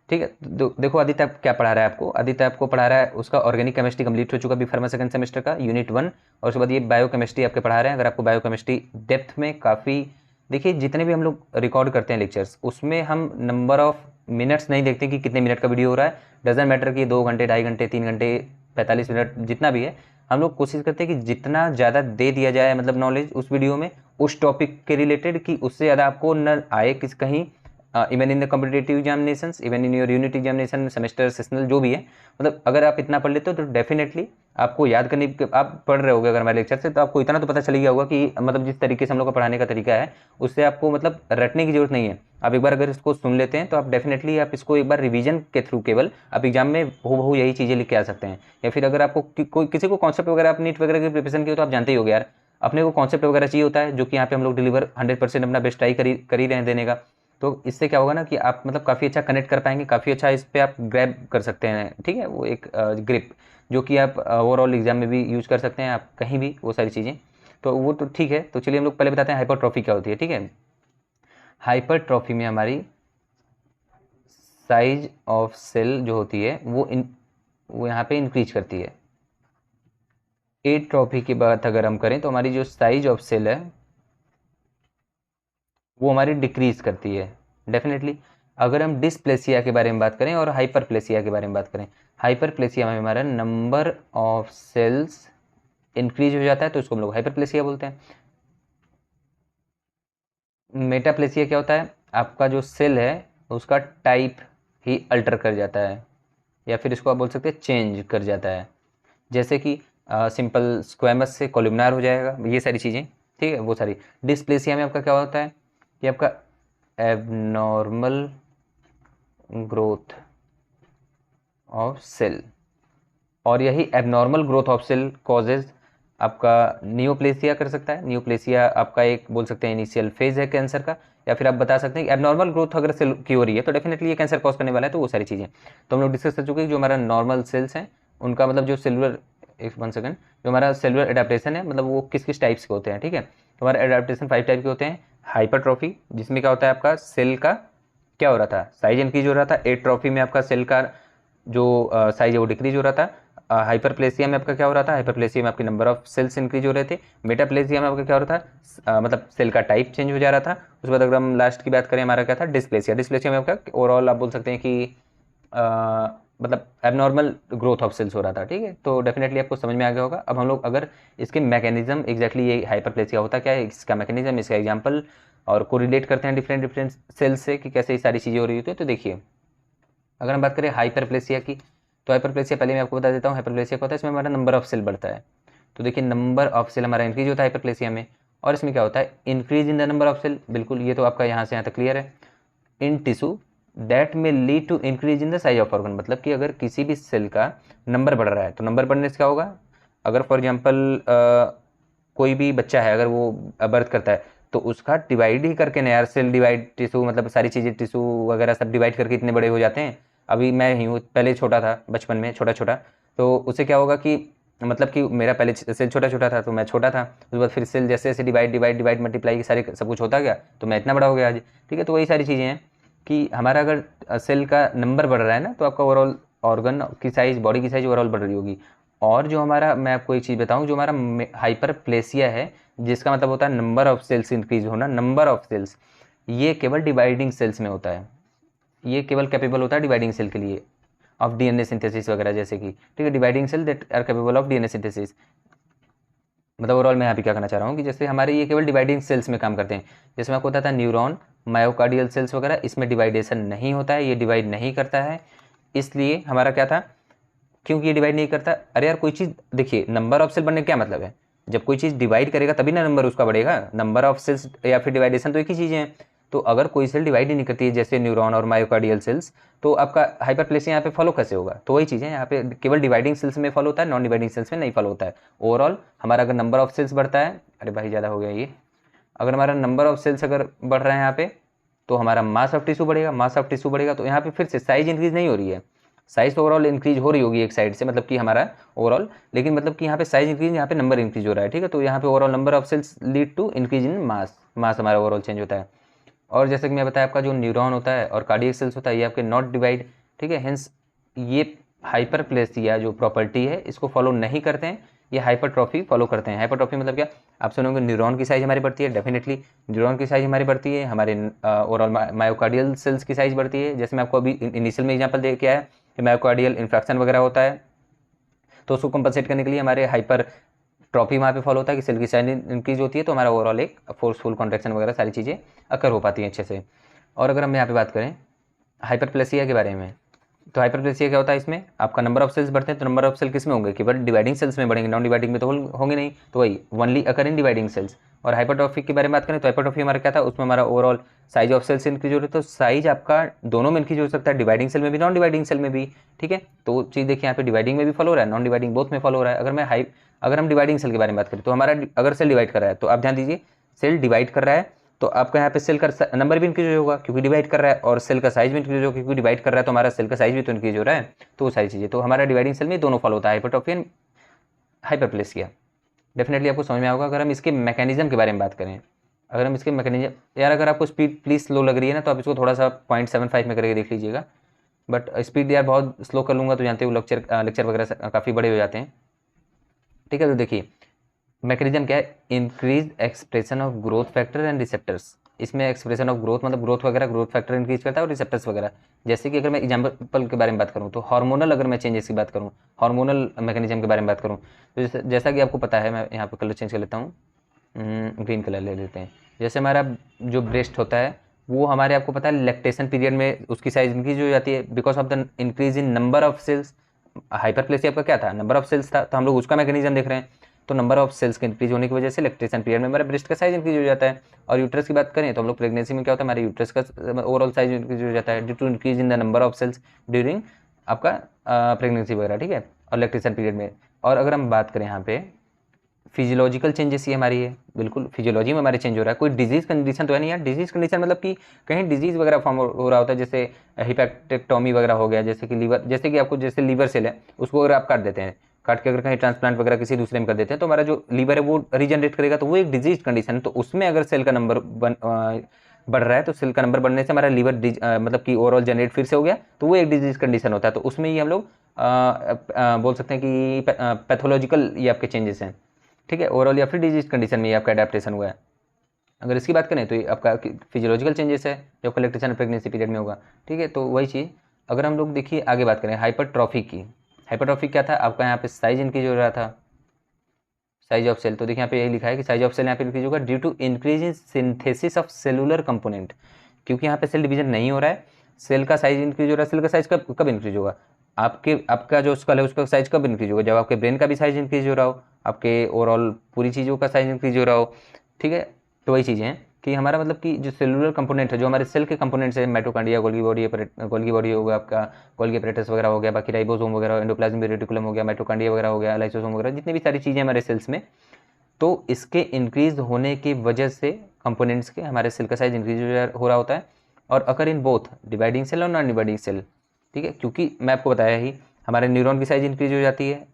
ठीक है, तो देखो आदित्य आप क्या पढ़ा रहा है आपको। आदित्य आपको पढ़ा रहा है उसका ऑर्गेनिक केमिस्ट्री कंप्लीट हो चुका बी फार्मा सेकंड सेमेस्टर का यूनिट 1, और उसके बाद ये बायोकेमिस्ट्री आपके पढ़ा रहे हैं। अगर आपको बायोकेमिस्ट्री डेप्थ में काफ़ी, देखिए जितने भी हम लोग रिकॉर्ड करते हैं लेक्चर्स उसमें हम नंबर ऑफ मिनट्स नहीं देखते कि कितने मिनट का वीडियो हो रहा है। डजेंट मैटर कि 2 घंटे, 2.5 घंटे, 3 घंटे, 45 मिनट, जितना भी है, हम लोग कोशिश करते हैं कि जितना ज़्यादा दे दिया जाए मतलब नॉलेज उस वीडियो में उस टॉपिक के रिलेटेड, कि उससे ज़्यादा आपको न आए किस कहीं, even in the competitive examinations, even in your unit examination, semester, sessional, जो भी है, मतलब अगर आप इतना पढ़ लेते हो तो डेफिनेटली आपको याद करने, आप पढ़ रहे होगे अगर हमारे लेक्चर से, तो आपको इतना तो पता चल गया होगा कि मतलब जिस तरीके से हम लोग का पढ़ाने का तरीका है उससे आपको मतलब रटने की जरूरत नहीं है। आप एक बार अगर इसको सुन लेते हैं तो आप डेफिनेटली आप इसको एक बार रिवीजन के थ्रू केवल आप एग्जाम में हूबहू यही चीज़ें लिख के आ सकते हैं। या फिर अगर आपको कोई किसी को कॉन्सेप्ट वगैरह आप नीट वगैरह की प्रिपरेशन की हो तो आप जानते ही होगे यार, अपने को कॉन्सेप्ट वगैरह चाहिए होता है, जो कि यहाँ पे हम लोग डिलीवर 100% अपना बेस्ट ट्राई कर ही रहे हैं देने का। तो इससे क्या होगा ना कि आप मतलब काफ़ी अच्छा कनेक्ट कर पाएंगे, काफ़ी अच्छा इस पे आप ग्रैब कर सकते हैं, ठीक है, वो एक ग्रिप जो कि आप ओवरऑल एग्जाम में भी यूज़ कर सकते हैं, आप कहीं भी, वो सारी चीज़ें। तो वो तो ठीक है। तो चलिए हम लोग पहले बताते हैं हाइपरट्रॉफी क्या होती है, ठीक है। हाइपरट्रॉफी में हमारी साइज ऑफ सेल जो होती है वो यहाँ पे इंक्रीज करती है। एट्रॉफी की बात अगर हम करें तो हमारी जो साइज ऑफ सेल है वो हमारी डिक्रीज करती है डेफिनेटली। अगर हम डिस्प्लेसिया के बारे में बात करें और हाइपरप्लेसिया के बारे में बात करें, हाइपरप्लेसिया में हमारा नंबर ऑफ सेल्स इंक्रीज हो जाता है तो इसको हम लोग हाइपरप्लेसिया बोलते हैं। मेटाप्लेसिया क्या होता है, आपका जो सेल है उसका टाइप ही अल्टर कर जाता है, या फिर इसको आप बोल सकते हैं चेंज कर जाता है। जैसे कि सिंपल स्क्वेमस से कोलुमनार हो जाएगा, ये सारी चीज़ें, ठीक है, वो सारी। डिस्प्लेसिया में आपका क्या होता है कि आपका एबनॉर्मल ग्रोथ ऑफ सेल, और यही abnormal growth of cell causes आपका नियोप्लेसिया कर सकता है। नियोप्लेसिया आपका एक बोल सकते हैं इनिशियल फेज है कैंसर का, या फिर आप बता सकते हैं कि एबनॉर्मल ग्रोथ अगर सेल की हो रही है तो डेफिनेटली ये कैंसर कॉज करने वाला है। तो वो सारी चीज़ें तो हम लोग डिस्कस कर चुके हैं। जो हमारा नॉर्मल सेल्स हैं उनका मतलब जो सेलुलर, एक 1 सेकंड, जो हमारा सेलुलर एडाप्टेशन है मतलब वो किस किस टाइप्स के होते हैं, ठीक है। तो हमारे एडाप्टेशन 5 टाइप के होते हैं। हाइपरट्रॉफी जिसमें क्या होता है आपका सेल का क्या हो रहा था, साइज इंक्रीज हो रहा था। एट्रॉफी में आपका सेल का जो साइज है वो डिक्रीज हो रहा था। हाइपरप्लेसिया में आपका क्या हो रहा था, हाइपरप्लेसिया में आपके नंबर ऑफ सेल्स इंक्रीज हो रहे थे। मेटाप्लेसिया में आपका क्या हो रहा था, मतलब सेल का टाइप चेंज हो जा रहा था। उसके बाद अगर हम लास्ट की बात करें हमारा क्या था डिस्प्लेसिया, डिस्प्लेसिया में आपका ओवरऑल आप बोल सकते हैं कि मतलब एबनॉर्मल ग्रोथ ऑफ सेल्स हो रहा था, ठीक है। तो डेफिनेटली आपको समझ में आ गया होगा। अब हम लोग अगर इसके मैकेनिज्म एग्जैक्टली ये हाइपरप्लेसिया होता क्या है, इसका मैकेनिज्म, इसका एग्जांपल और कोरिलेट करते हैं डिफरेंट डिफरेंट सेल्स से कि कैसे ये सारी चीज़ें हो रही होती है। तो देखिए, अगर हम बात करें हाइपरप्लेसिया की, तो हाइपरप्लेसिया पहले मैं आपको बता देता हूँ हाइपरप्लेसिया क्या होता है। इसमें हमारा नंबर ऑफ सेल बढ़ता है। तो देखिए, नंबर ऑफ सेल हमारा इंक्रीज होता है हाइपरप्लेसिया में। और इसमें क्या होता है, increase in the number of cell, बिल्कुल ये तो आपका यहाँ से यहाँ तक क्लियर है। In tissue that may lead to increase in the size of organ, मतलब कि अगर किसी भी सेल का नंबर बढ़ रहा है तो नंबर बढ़ने से क्या होगा, अगर फॉर एग्जांपल कोई भी बच्चा है, अगर वो बर्थ करता है तो उसका डिवाइड ही करके ना यार, सेल डिवाइड टिश्यू मतलब सारी चीज़ें टिश्यू वगैरह सब डिवाइड करके इतने बड़े हो जाते हैं। अभी मैं ही हूँ, पहले छोटा था बचपन में, छोटा छोटा, तो उससे क्या होगा कि मतलब कि मेरा पहले सेल छोटा छोटा था तो मैं छोटा था, उसके बाद फिर सेल जैसे जैसे डिवाइड डिवाइड डिवाइड मल्टीप्लाई सारे सब कुछ होता गया तो मैं इतना बड़ा हो गया आज, ठीक है। तो वही सारी चीज़ें हैं कि हमारा अगर सेल का नंबर बढ़ रहा है ना तो आपका ओवरऑल ऑर्गन की साइज, बॉडी की साइज ओवरऑल बढ़ रही होगी। और जो हमारा, मैं आपको एक चीज़ बताऊं, जो हमारा हाइपरप्लेसिया है, जिसका मतलब होता है नंबर ऑफ सेल्स इंक्रीज होना, नंबर ऑफ सेल्स, ये केवल डिवाइडिंग सेल्स में होता है। ये केवल कैपेबल होता है डिवाइडिंग सेल के लिए, ऑफ डीएनए सिंथेसिस वगैरह जैसे कि, ठीक है, dividing cell that are capable of DNA synthesis. मतलब ओवरऑल मैं यहाँ पे क्या करना चाह रहा हूँ कि जैसे हमारे ये केवल डिवाइडिंग सेल्स में काम करते हैं। जैसे मैं आपको बताया था न्यूरॉन, मायोकार्डियल सेल्स वगैरह, इसमें डिवाइडेशन नहीं होता है, ये डिवाइड नहीं करता है। इसलिए हमारा क्या था, क्योंकि ये डिवाइड नहीं करता। अरे यार कोई चीज़ देखिए, नंबर ऑफ सेल बनने का क्या मतलब है, जब कोई चीज़ डिवाइड करेगा तभी ना नंबर उसका बढ़ेगा। नंबर ऑफ सेल्स या फिर डिवाइडेशन तो एक ही चीज़ें हैं। तो अगर कोई सेल डिवाइड ही नहीं करती है जैसे न्यूरॉन और मायोकार्डियल सेल्स, तो आपका हाइपरप्लेसिया यहाँ पे फॉलो कैसे होगा। तो वही चीज़ है, यहाँ पे केवल डिवाइडिंग सेल्स में फॉलो होता है, नॉन डिवाइडिंग सेल्स में नहीं फॉलो होता है। ओवरऑल हमारा अगर नंबर ऑफ सेल्स बढ़ता है, अरे भाई ज़्यादा हो गया ये, अगर हमारा नंबर ऑफ सेल्स अगर बढ़ रहा है यहाँ पे, तो हमारा मास ऑफ टिश्यू बढ़ेगा, मास ऑफ टिश्यू बढ़ेगा तो यहाँ पे फिर से साइज इंक्रीज नहीं हो रही है, साइज तो ओवरऑल इंक्रीज हो रही होगी एक साइड से, मतलब कि हमारा ओवरऑल, लेकिन मतलब कि यहाँ पे साइज इंक्रीज, यहाँ पे नंबर इंक्रीज हो रहा है, ठीक है। तो यहाँ पे overall number of cells lead to increase in mass, mass हमारा ओवरऑल चेंज होता है। और जैसे कि मैं बताया, आपका जो न्यूरॉन होता है और कार्डियक सेल्स होता है, ये आपके नॉट डिवाइड, ठीक है। हेंस ये हाइपरप्लेसिया जो प्रॉपर्टी है इसको फॉलो नहीं करते हैं, ये हाइपरट्रॉफी फॉलो करते हैं। हाइपरट्रॉफी मतलब क्या, आप सुनोगे न्यूरॉन की साइज हमारी बढ़ती है, डेफिनेटली न्यूरॉन की साइज हमारी बढ़ती है, हमारे ओवरऑल मायोकार्डियल सेल्स की साइज बढ़ती है। जैसे मैं आपको अभी इनिशियल में एग्जांपल दे के आया कि मायोकार्डियल इन्फ्रैक्शन वगैरह होता है, तो उसको कंपनसेट करने के लिए हमारे हाइपर ट्रॉफी वहाँ पे फॉलो होता है कि सेल की साइज इंक्रीज होती है, तो हमारा ओवरऑल एक फोर्सफुल कॉन्ट्रैक्शन वगैरह सारी चीज़ें अकर हो पाती हैं अच्छे से। और अगर हम यहाँ पे बात करें हाइपरप्लेसिया के बारे में, तो हाइपरप्लेसिया क्या होता है, इसमें आपका नंबर ऑफ सेल्स बढ़ते हैं, तो नंबर ऑफ सेल किस में होंगे, केवल डिवाइडिंग सेल्स में बढ़ेंगे, नॉन डिवाइडिंग में तो होंगे नहीं, तो वही only occur in dividing cells. और हाइपरट्रॉफी के बारे में बात करें तो हाइपरट्रॉफी हमारा क्या था, उसमें हमारा overall size of cells increase हो रही है, तो साइज आपका दोनों में इंक्रीज हो सकता है, डिवाइडिंग सेल में भी, नॉन डिवाइडिंग सेल में भी, ठीक है। तो चीज़ देखिए, यहाँ पे डिवाइडिंग में भी फॉलो हो रहा है, नॉन डिवाइडिंग बोथ में फॉलो हो रहा है। अगर हम डिवाइडिंग सेल के बारे में बात करें तो हमारा अगर सेल डिवाइड कर रहा है, तो आप ध्यान दीजिए, सेल डिवाइड कर रहा है तो आपका यहाँ पे सेल का नंबर भी इंक्रीज होगा क्योंकि डिवाइड कर रहा है, और सेल का साइज भी इंक्रीज होगा क्योंकि डिवाइड कर रहा है, तो हमारा सेल का साइज भी तो इंक्रीज हो रहा है। तो वो सारी चीज़ें, तो हमारा डिवाइडिंग सेल में दोनों फॉलो होता है, हाइपरट्रॉफी एंड हाइपरप्लेसिया। डेफिनेटली आपको समझ में आएगा। अगर हम इसके मैकेनिज्म के बारे में बात करें, अगर हम इसके मैकेनिज्म, यार अगर आपको स्पीड प्लीज़ स्लो लग रही है ना तो आप इसको थोड़ा सा 0.75 में करके देख लीजिएगा, बट स्पीड यार बहुत स्लो कर लूँगा तो जानते हो लेक्चर वगैरह काफ़ी बड़े हो जाते हैं, ठीक है। तो देखिए मैकेनिज्म क्या है, increase expression of growth factor and receptors. इसमें एक्सप्रेशन ऑफ ग्रोथ मतलब ग्रोथ वगैरह, ग्रोथ फैक्टर इंक्रीज करता है, और रिसेप्टर्स वगैरह। जैसे कि अगर मैं एग्जाम्पल के बारे में बात करूँ तो हार्मोनल, अगर मैं चेंजेस की बात करूँ, हार्मोनल मैकेनिज्म के बारे में बात करूँ, तो जैसा कि आपको पता है, मैं यहाँ पर कलर चेंज कर लेता हूँ, ग्रीन कलर ले लेते हैं। जैसे हमारा जो ब्रेस्ट होता है वो हमारे, आपको पता है लैक्टेशन पीरियड में उसकी साइज इंक्रीज हो जाती है because of the increase in number of cells. Hyperplasia आपका क्या था, नंबर ऑफ सेल्स था, तो हम लोग उसका मैकेनिज्म देख रहे हैं। तो नंबर ऑफ सेल्स के इंक्रीज होने की वजह से लैक्टेशन पीरियड में हमारा ब्रेस्ट का साइज इंक्रीज हो जाता है। और यूट्रस की बात करें तो हम लोग प्रेगनेंसी में क्या होता है, हमारे यूट्रस का ओवरऑल साइज इंक्रीज हो जाता है due to increase in the number of cells during आपका प्रेगनेंसी वगैरह, ठीक है, और लैक्टेशन पीरियड में। और अगर हम बात करें यहाँ पे फिजियोलॉजिकल चेंजेस, ये हमारी है, बिल्कुल फिजियोलॉजी में हमारे चेंज हो रहा है, कोई डिजीज कंडीशन तो है नहीं यार। डिजीज कंडीशन मतलब कि कहीं डिजीज वगैरह फॉर्म हो रहा होता है, जैसे हिपैक्टेक्टोमी वगैरह हो गया, जैसे कि लीवर, जैसे कि आपको जैसे लीवर सेल है उसको अगर आप काट देते हैं, काट के अगर कहीं ट्रांसप्लांट वगैरह किसी दूसरे में कर देते हैं तो हमारा जो लीवर है वो रीजनरेट करेगा, तो वो एक डिजीज कंडीशन है। तो उसमें अगर सेल का नंबर बढ़ रहा है तो सेल का नंबर बढ़ने से हमारा लीवर मतलब कि ओवरऑल जनरेट फिर से हो गया, तो वो एक डिजीज कंडीशन होता है। तो उसमें ही हम लोग बोल सकते हैं कि पैथोलॉजिकल ये आपके चेंजेस हैं, ठीक है, ओवरऑल या फिर डिजीज कंडीशन में ये आपका एडेप्टेशन हुआ है। अगर इसकी बात करें तो ये आपका फिजियोलॉजिकल चेंजेस है जो आपका लैक्टेशन प्रेगनेंसी पीरियड में होगा, ठीक है। तो वही चीज़, अगर हम लोग देखिए आगे बात करें हाइपरट्रॉफी की, हाइपरट्रॉफी क्या था आपका, यहाँ पे साइज इंक्रीज हो रहा था, साइज ऑफ सेल, तो देखिए यहाँ पे यही लिखा है कि साइज ऑफ सेल यहाँ पे इंक्रीज होगा due to increase in synthesis of cellular component, क्योंकि यहाँ पे सेल डिवीजन नहीं हो रहा है, सेल का साइज इंक्रीज हो रहा है। सेल का साइज कब कब इंक्रीज होगा, आपका जो स्कल है उसका साइज कब इंक्रीज होगा, जब आपके ब्रेन का भी साइज इंक्रीज हो रहा हो, आपके ओवरऑल पूरी चीज़ों का साइज इंक्रीज हो रहा हो, ठीक है। तो वही चीज़ें हैं कि हमारा मतलब कि जो सेलुलर कंपोनेंट है, जो हमारे सेल के कंपोनेंट्स है, माइटोकॉन्ड्रिया, गोल्गी बॉडी होगा आपका, गोल्गी एपरेटस वगैरह हो गया, बाकी राइबोसोम वगैरह, एंडोप्लाज्मिक रेटिकुलम हो गया, माइटोकॉन्ड्रिया वगैरह हो गया, लाइसोसोम वगैरह, जितनी भी सारी चीज़ें हमारे सेल्स में, तो इसके इंक्रीज होने की वजह से कंपोनेंट्स के हमारे सेल का साइज इंक्रीज हो रहा होता है। और अगर इन बोथ डिवाइडिंग सेल और नॉन डिवाइडिंग सेल, ठीक है, क्योंकि मैं आपको बताया ही हमारे न्यूरॉन की साइज इंक्रीज हो जाती है,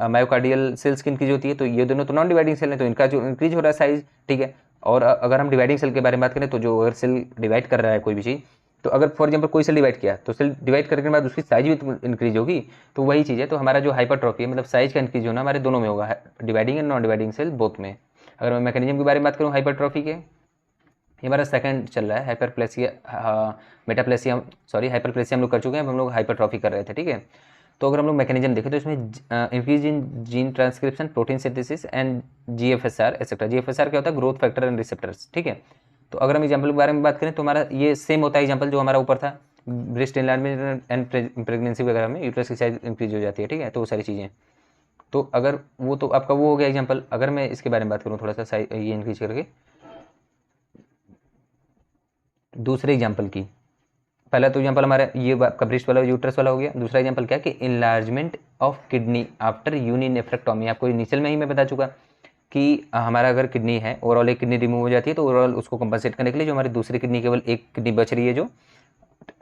मायोकार्डियल सेल्स की इंक्रीज होती है, तो ये दोनों तो नॉन डिवाइडिंग सेल है, तो इनका जो इंक्रीज हो रहा है साइज, ठीक है। और अगर हम डिवाइडिंग सेल के बारे में बात करें, तो जो अगर सेल डिवाइड कर रहा है कोई भी चीज़, तो अगर फॉर एग्जांपल कोई सेल डिवाइड किया, तो सेल डिवाइड करने के बाद उसकी साइज भी इंक्रीज होगी, तो वही चीज़ है। तो हमारा जो हाइपरट्रॉफी है मतलब साइज का इंक्रीज होना हमारे दोनों में होगा, dividing and non dividing cell both में। अगर मैं मैकेनिज्म के बारे में बात करूँ हाइपरट्रॉफी के, ये हमारा सेकंड चल रहा है हाइपरप्लेसिया, मेटाप्लेसिया, सॉरी हाइपरप्लेसिया हम लोग कर चुके हैं, अब हम लोग हाइपरट्रॉफी कर रहे थे, ठीक है। तो अगर हम लोग मैकेनिज्म देखें तो इसमें increase in gene transcription, protein synthesis and GFSR etcetera. GFSR क्या होता है, ग्रोथ फैक्टर एंड रिसेप्टर्स, ठीक है। तो अगर हम एग्जाम्पल के बारे में बात करें तो हमारा ये सेम होता है एग्जाम्पल जो हमारा ऊपर था, ब्रेस्ट एनलार्जमेंट एंड प्रेगनेंसी वगैरह में यूट्रस की साइज इंक्रीज हो जाती है, ठीक है। तो वो सारी चीज़ें, तो अगर वो तो आपका वो हो गया एग्जाम्पल। अगर मैं इसके बारे में बात करूँ थोड़ा सा साइज ये इंक्रीज करके, दूसरे एग्जाम्पल की, पहला तो एग्जाम्पल हमारा ये आपका ब्रेस्ट वाला यूट्रस वाला हो गया। दूसरा एग्जाम्पल क्या कि इनलार्जमेंट ऑफ किडनी आफ्टर यूनिनेफ्रेक्टोमी, आपको इनिशियल में ही मैं बता चुका कि हमारा अगर किडनी है, ओवरऑल एक किडनी रिमूव हो जाती है, तो ओवरऑल उसको कंपनसेट करने के लिए जो हमारी दूसरी किडनी, केवल एक किडनी बच रही है जो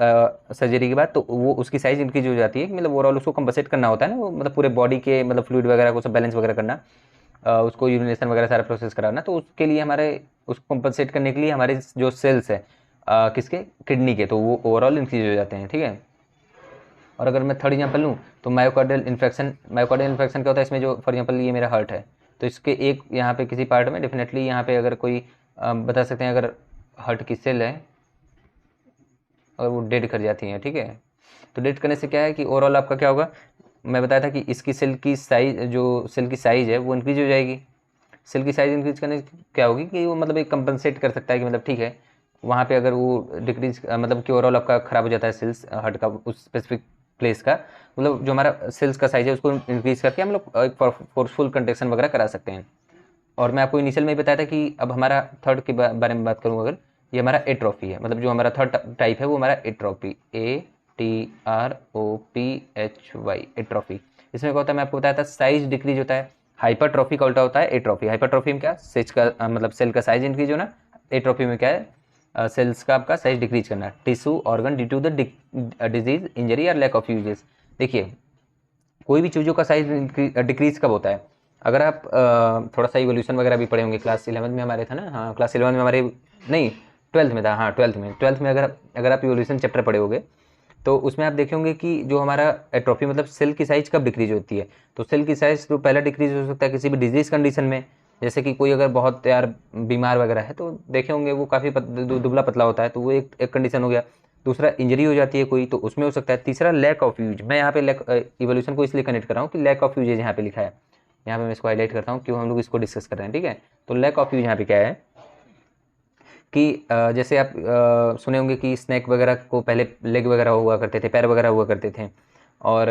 सर्जरी के बाद, तो वो उसकी साइज इंक्रीज हो जाती है, मतलब ओवरऑल उसको कंपनसेट करना होता है ना, वो मतलब पूरे बॉडी के मतलब फ्लूइड वगैरह को सब बैलेंस वगैरह करना, उसको यूरिनेशन वगैरह सारा प्रोसेस कराना, तो उसके लिए हमारे उसको कंपनसेट करने के लिए हमारे जो सेल्स है किसके, किडनी के, तो वो ओवरऑल इंक्रीज हो जाते हैं, ठीक है। और अगर मैं थर्ड एग्जाम्पल लूँ तो मायोकार्डियल इन्फेक्शन, मायोकार्डियल इन्फेक्शन क्या होता है इसमें, जो फॉर एग्जाम्पल ये मेरा हार्ट है, तो इसके एक यहाँ पे किसी पार्ट में डेफिनेटली यहाँ पे अगर कोई बता सकते हैं अगर हार्ट की सेल है और वो डेड कर जाती हैं, ठीक है, तो डेड करने से क्या है कि ओवरऑल आपका क्या होगा, मैं बताया था कि इसकी सेल की साइज, जो सेल की साइज है वो इंक्रीज हो जाएगी। सेल की साइज इंक्रीज करने से क्या होगी कि वो मतलब एक कंपनसेट कर सकता है कि मतलब ठीक है, वहाँ पे अगर वो डिक्रीज मतलब कि ओवरऑल आपका खराब हो जाता है सेल्स हार्ट का उस स्पेसिफिक प्लेस का, मतलब जो हमारा सेल्स का साइज है उसको इंक्रीज करके हम लोग एक फोर्सफुल कंट्रेक्शन वगैरह करा सकते हैं। और मैं आपको इनिशियल में ही बताया था कि अब हमारा थर्ड के बारे में बात करूँ अगर, ये हमारा एट्रोफी है, मतलब जो हमारा थर्ड टाइप है वो हमारा एट्रोफी, ATROPHY, एट्रोफी। इसमें क्या होता है, मैं आपको बताया था साइज डिक्रीज होता है, हाइपरट्रॉफी का उल्टा होता है एट्रोफी। हाइपरट्रॉफी में क्या, सेज का मतलब सेल का साइज इंक्रीज होना, एट्रोफी में क्या है, सेल्स का आपका साइज डिक्रीज करना, tissue organ due to the disease, injury और लैक ऑफ यूजेस। देखिए कोई भी चीज़ों का साइज डिक्रीज कब होता है, अगर आप थोड़ा सा इवोल्यूशन वगैरह भी पढ़े होंगे, क्लास 11 में हमारे था ना, हाँ क्लास 11 में हमारे, नहीं 12th में था, हाँ 12th में अगर अगर आप इवोल्यूशन चैप्टर पढ़े होंगे तो उसमें आप देखे होंगे कि जो हमारा एट्रोफी मतलब सेल की साइज कब डिक्रीज होती है, तो सेल की साइज तो पहला डिक्रीज हो सकता है किसी भी डिजीज कंडीशन में, जैसे कि कोई अगर बहुत यार बीमार वगैरह है तो देखे होंगे वो काफ़ी दुबला पतला होता है, तो वो एक कंडीशन हो गया। दूसरा इंजरी हो जाती है कोई, तो उसमें हो सकता है। तीसरा लैक ऑफ यूज, मैं यहाँ पे लैक इवोल्यूशन को इसलिए कनेक्ट कर रहा हूँ कि लैक ऑफ यूजेज यहाँ पे लिखा है, यहाँ पे मैं इसको हाईलाइट करता हूँ क्यों हम लोग इसको डिस्कस कर रहे हैं, ठीक है। तो लैक ऑफ यूज यहाँ पे क्या है कि जैसे आप सुने होंगे कि स्नैक वगैरह को पहले लेग वगैरह हुआ करते थे, पैर वगैरह हुआ करते थे, और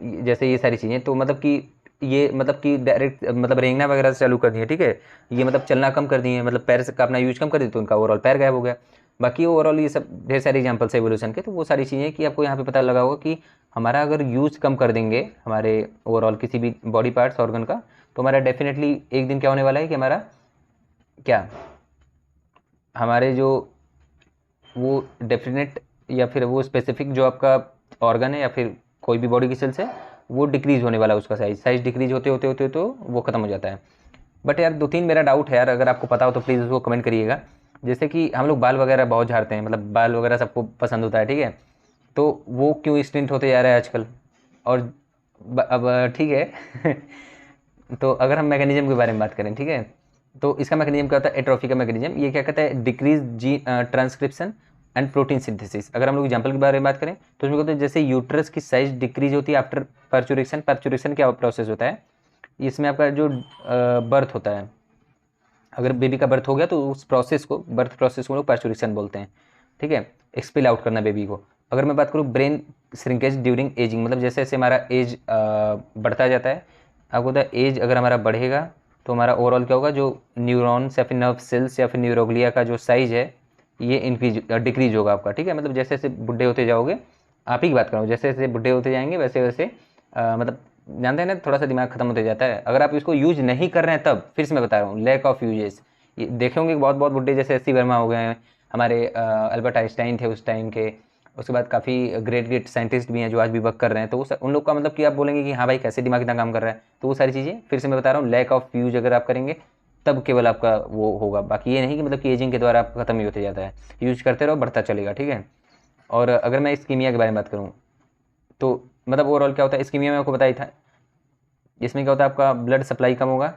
जैसे ये सारी चीज़ें, तो मतलब कि ये मतलब कि डायरेक्ट मतलब रेंगना वगैरह से चालू कर दिए, ठीक है, ये मतलब चलना कम कर दिए, मतलब पैर का अपना यूज कम कर दिए, तो उनका ओवरऑल पैर गायब हो गया। बाकी ओवरऑल ये सब ढेर सारे एग्जाम्पल्स है एवोल्यूशन के, तो वो सारी चीज़ें कि आपको यहाँ पे पता लगा होगा कि हमारा अगर यूज कम कर देंगे हमारे ओवरऑल किसी भी बॉडी पार्ट्स ऑर्गन का, तो हमारा डेफिनेटली एक दिन क्या होने वाला है कि हमारा क्या, हमारे जो वो डेफिनेट या फिर वो स्पेसिफिक जो आपका ऑर्गन है या फिर कोई भी बॉडी की सेल्स है वो डिक्रीज होने वाला है, उसका साइज डिक्रीज होते होते होते तो वो खत्म हो जाता है। बट यार दो तीन मेरा डाउट है यार, अगर आपको पता हो तो प्लीज़ उसको कमेंट करिएगा। जैसे कि हम लोग बाल वगैरह बहुत झाड़ते हैं, मतलब बाल वगैरह सबको पसंद होता है, ठीक है, तो वो क्यों स्टिंट होते जा रहा है आजकल, और अब ठीक है तो अगर हम मैकेनिज्म के बारे में बात करें, ठीक है, तो इसका मैकेनिज्म क्या होता है, एट्रोफी का मैकेनिज्म ये क्या कहता है, डिक्रीज जी ट्रांसक्रिप्शन एंड प्रोटीन सिंथेसिस। अगर हम लोग एग्जाम्पल के बारे में बात करें तो उसमें कहते हैं जैसे यूट्रस की साइज डिक्रीज होती है आफ्टर पर्चुरेशन। पर्चुरेशन क्या प्रोसेस होता है, इसमें आपका जो बर्थ होता है, अगर बेबी का बर्थ हो गया तो उस प्रोसेस को, बर्थ प्रोसेस को लोग पर्चुरेशन बोलते हैं, ठीक है, एक्सपेल आउट करना बेबी को। अगर मैं बात करूँ ब्रेन श्रिंकेज ड्यूरिंग एजिंग, मतलब जैसे जैसे हमारा एज बढ़ता जाता है, आपको पता है एज अगर हमारा बढ़ेगा तो हमारा ओवरऑल क्या होगा, जो न्यूरॉन्स या फिर नर्व सेल्स या फिर न्यूरोग्लिया का जो साइज है ये इंक्रीज डिक्रीज होगा आपका, ठीक है। मतलब जैसे जैसे बुढ़े होते जाओगे, आप ही की बात करूँ, जैसे जैसे बुढ़े होते जाएंगे वैसे वैसे मतलब जानते हैं ना, थोड़ा सा दिमाग खत्म होते जाता है। अगर आप इसको यूज नहीं कर रहे हैं तब, फिर से मैं बता रहा हूँ, लैक ऑफ यूजेस। ये देखे होंगे बहुत बहुत बुढ़े जैसे एस सी वर्मा हो गए हैं, हमारे अल्बर्ट आइंस्टाइन थे उस टाइम के, उसके बाद काफ़ी ग्रेट ग्रेट साइंटिस्ट भी हैं जो आज भी वर्क कर रहे हैं, तो उन लोग का मतलब कि आप बोलेंगे कि हाँ भाई कैसे दिमाग इतना काम कर रहा है, तो वो सारी चीज़ें फिर से मैं बता रहा हूँ, लैक ऑफ यूज अगर आप करेंगे तब केवल आपका वो होगा। बाकी ये नहीं कि मतलब कि एजिंग के द्वारा आपका खत्म ही होते जाता है, यूज करते रहो बढ़ता चलेगा, ठीक है। और अगर मैं इस्कीमिया के बारे में बात करूँ तो मतलब ओवरऑल क्या होता है, इस्कीमिया में आपको बताया था, इसमें क्या होता है आपका ब्लड सप्लाई कम होगा,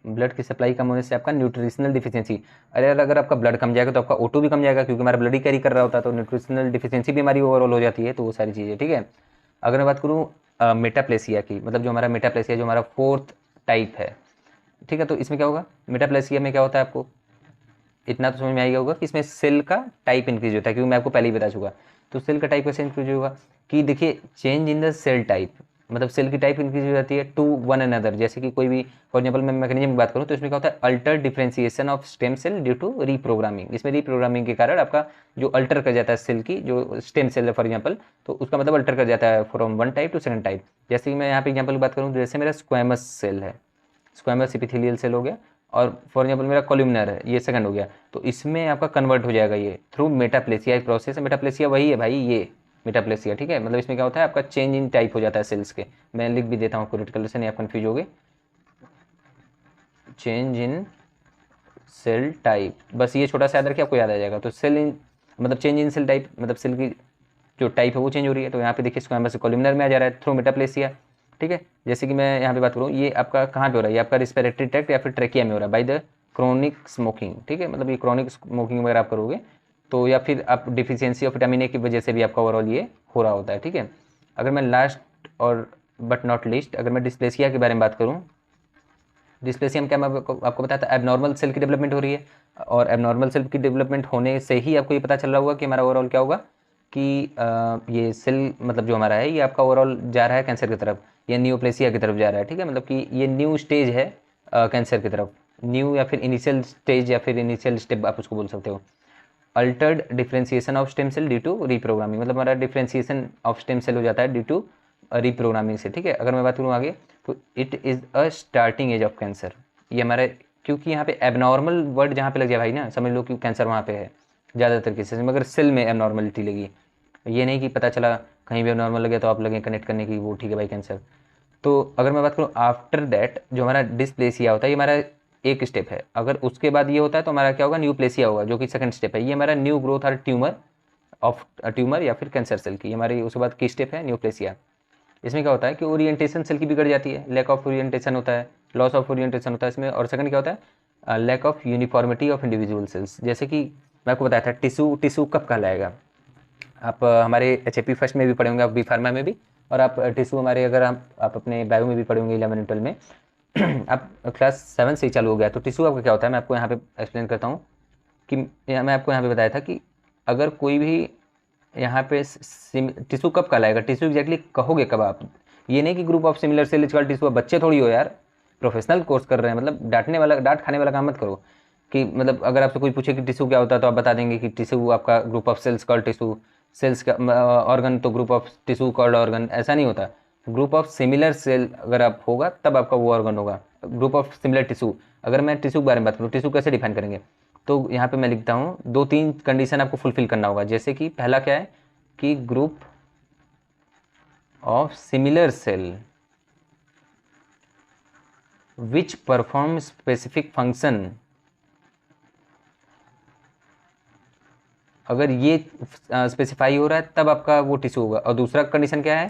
ब्लड की सप्लाई कम होने से आपका न्यूट्रिशनल डिफिशियंसी, अरे अगर आपका ब्लड कम जाएगा तो आपका O2 भी कम जाएगा, क्योंकि हमारा ब्लड ही कैरी कर रहा होता है, तो न्यूट्रिशनल डिफिशियंसी भी हमारी ओवरऑल हो जाती है, तो वो सारी चीज़ें, ठीक है। अगर मैं बात करूँ मेटाप्लेसिया की, मतलब जो हमारा मेटाप्लेसिया जो हमारा फोर्थ टाइप है, ठीक है, तो इसमें क्या होगा, मेटाप्लेसिया में क्या होता है आपको इतना तो समझ में आएगा होगा कि इसमें सेल का टाइप इंक्रीज होता है, क्योंकि मैं आपको पहले ही बता चुका। तो सेल का टाइप कैसे इंक्रीज होगा कि देखिए, change in the cell type, मतलब सेल की टाइप इंक्रीज हो जाती है टू वन अनदर। जैसे कि कोई भी फॉर एग्जाम्पल मैं मैकेनिज्म की बात करूँ तो इसमें क्या होता है, alter differentiation of stem cell due to reprogramming. इसमें रीप्रोग्रामिंग के कारण आपका जो अल्टर कर जाता है सेल की, जो स्टेम सेल है फॉर एग्जाम्पल, तो उसका मतलब अल्टर कर जाता है from one type two second type. जैसे कि मैं यहाँ पे एग्जाम्पल की बात करूँ तो जैसे मेरा स्क्वैमस सेल है, स्क्वैमस एपिथेलियल सेल हो गया, और फॉर एग्जाम्पल मेरा कॉलमनर है, ये सेकंड हो गया, तो इसमें आपका कन्वर्ट हो जाएगा ये थ्रू मेटाप्लेसिया, एक प्रोसेस है। मेटाप्लेसिया वही है भाई, ये मेटाप्लेसिया, ठीक है। मतलब इसमें क्या होता है आपका चेंज इन टाइप हो जाता है सेल्स के, मैं लिख भी देता हूँ आपको रेड कलर से, नहीं आप कन्फ्यूज हो गए, चेंज इन सेल टाइप, बस ये छोटा सा याद रखिए आपको याद आ जाएगा। तो सेल इन मतलब चेंज इन सेल टाइप, मतलब सेल की जो टाइप है वो चेंज हो रही है। तो यहाँ पे देखिए स्क्वैमस से कॉलमनर में आ जा रहा है थ्रू मेटाप्लेसिया, ठीक है। जैसे कि मैं यहाँ पे बात करूँ, ये आपका कहाँ पे हो रहा है, ये आपका रिस्पिरेटरी ट्रैक्ट या फिर ट्रेकिया में हो रहा है बाय द क्रॉनिक स्मोकिंग, ठीक है। मतलब ये क्रॉनिक स्मोकिंग वगैरह आप करोगे तो, या फिर आप डिफिशियंसी ऑफ विटामिन ए की वजह से भी आपका ओवरऑल ये हो रहा होता है, ठीक है। अगर मैं लास्ट और बट नॉट लीस्ट, अगर मैं डिस्प्लेसिया के बारे में बात करूँ, डिस्प्लेसिया में क्या मैं आपको बताया था, एबनॉर्मल सेल की डेवलपमेंट हो रही है, और एबनॉर्मल सेल की डेवलपमेंट होने से ही आपको ये पता चल रहा होगा कि हमारा ओवरऑल क्या होगा कि ये सेल मतलब जो हमारा है ये आपका ओवरऑल जा रहा है कैंसर की तरफ या नियोप्लेसिया की तरफ जा रहा है, ठीक है। मतलब कि ये न्यू स्टेज है कैंसर की तरफ, न्यू या फिर इनिशियल स्टेज या फिर इनिशियल स्टेप आप उसको बोल सकते हो। Altered differentiation of stem cell due to reprogramming, मतलब हमारा डिफरेंशिएशन ऑफ स्टेम सेल हो जाता है ड्यू टू रीप्रोग्रामिंग से, ठीक है। अगर मैं बात करूँ आगे तो it is a starting age of cancer, ये हमारे, क्योंकि यहाँ पे एबनॉर्मल वर्ड जहाँ पे लग जाए भाई ना, समझ लो कि कैंसर वहाँ पे है ज़्यादातर केसेस में, मगर सेल में एबनॉर्मलिटी लगी, ये नहीं कि पता चला कहीं भी एबनॉर्मल लगे तो आप लगे कनेक्ट करने की वो ठीक है भाई कैंसर। तो अगर मैं बात करूँ आफ्टर दैट जो हमारा डिस्प्लेसिया होता है, ये हमारा एक स्टेप है, अगर उसके बाद ये होता है तो हमारा क्या होगा, न्यूप्लेसिया होगा, जो कि सेकंड स्टेप है। ये हमारा न्यू ग्रोथ और ट्यूमर ऑफ ट्यूमर या फिर कैंसर सेल की हमारी उसके बाद की स्टेप है न्यूप्लेसिया। इसमें क्या होता है कि ओरिएंटेशन सेल की बिगड़ जाती है, लैक ऑफ ओरिएंटेशन होता है, लॉस ऑफ ओरिएंटेशन होता है इसमें। और सेकंड क्या होता है, lack of uniformity of individual cells. जैसे कि मैं आपको बताया था टिश्यू, टिश्यू कब कहलाएगा, आप हमारे एच फर्स्ट में भी पढ़े होंगे, आप बी फार्मा में भी, और आप टिश्यू हमारे अगर आप अपने बायो में भी पढ़े होंगे 11 ट्वेल्व में आप क्लास 7 से ही चालू हो गया। तो टिश्यू आपका क्या होता है, मैं आपको यहाँ पे एक्सप्लेन करता हूँ कि मैं आपको यहाँ पे बताया था कि अगर कोई भी यहाँ पे टिश्यू कब कहलाएगा, टिश्यू एग्जैक्टली कहोगे कब आप, ये नहीं कि group of similar cell is called tissue, बच्चे थोड़ी हो यार, प्रोफेशनल कोर्स कर रहे हैं, मतलब डांटने वाला, डांट खाने वाला काम मत करो कि मतलब अगर आपसे कोई पूछे कि टिश्यू क्या होता है तो आप बता देंगे कि टिश्यू आपका group of cells called tissue, cells का ऑर्गन तो group of tissue called organ, ऐसा नहीं होता। ग्रुप ऑफ सिमिलर सेल अगर आप होगा तब आपका वो ऑर्गन होगा, ग्रुप ऑफ सिमिलर टिश्यू। अगर मैं टिश्यू के बारे में बात करूँ, टिश्यू कैसे डिफाइन करेंगे, तो यहाँ पे मैं लिखता हूँ 2-3 कंडीशन आपको फुलफिल करना होगा। जैसे कि पहला क्या है कि group of similar cell which perform specific function, अगर ये स्पेसिफाई हो रहा है तब आपका वो टिश्यू होगा। और दूसरा कंडीशन क्या है,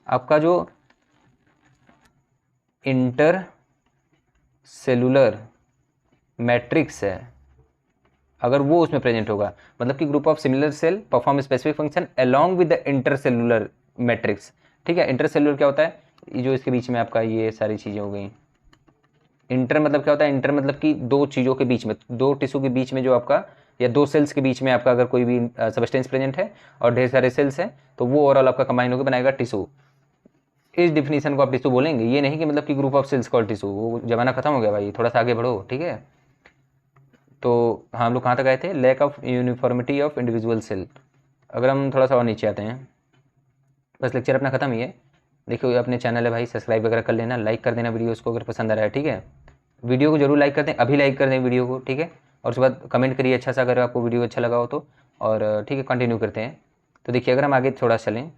आपका जो इंटर सेलुलर मैट्रिक्स है, अगर वो उसमें प्रेजेंट होगा, मतलब कि group of similar cell perform specific function along with the intercellular matrix. ठीक है, इंटरसेलुलर क्या होता है, ये जो इसके बीच में आपका ये सारी चीज़ें हो गई। इंटर मतलब क्या होता है, इंटर मतलब कि दो चीज़ों के बीच में, दो टिश्यू के बीच में जो आपका, या दो सेल्स के बीच में आपका अगर कोई भी सबस्टेंस प्रेजेंट है और ढेर सारे सेल्स हैं, तो वो ओवरऑल आपका कंबाइन होकर बनाएगा टिश्यू। इस डिफिनीशन को आप टिश्यू बोलेंगे, ये नहीं कि मतलब कि group of cells called tissue, वो जमाना खत्म हो गया भाई, थोड़ा सा आगे बढ़ो। ठीक है, तो हाँ हम लोग कहाँ तक आए थे, lack of uniformity of individual cell. अगर हम थोड़ा सा और नीचे आते हैं, बस लेक्चर अपना खत्म ही है। देखिए अपने चैनल है भाई, सब्सक्राइब वगैरह कर लेना, लाइक कर देना वीडियो को अगर पसंद आ रहा है। ठीक है, वीडियो को जरूर लाइक कर दें, अभी लाइक कर दें वीडियो को। ठीक है, और उसके बाद कमेंट करिए अच्छा सा अगर आपको वीडियो अच्छा लगा हो तो। और ठीक है, कंटिन्यू करते हैं। तो देखिए अगर हम आगे थोड़ा चलें,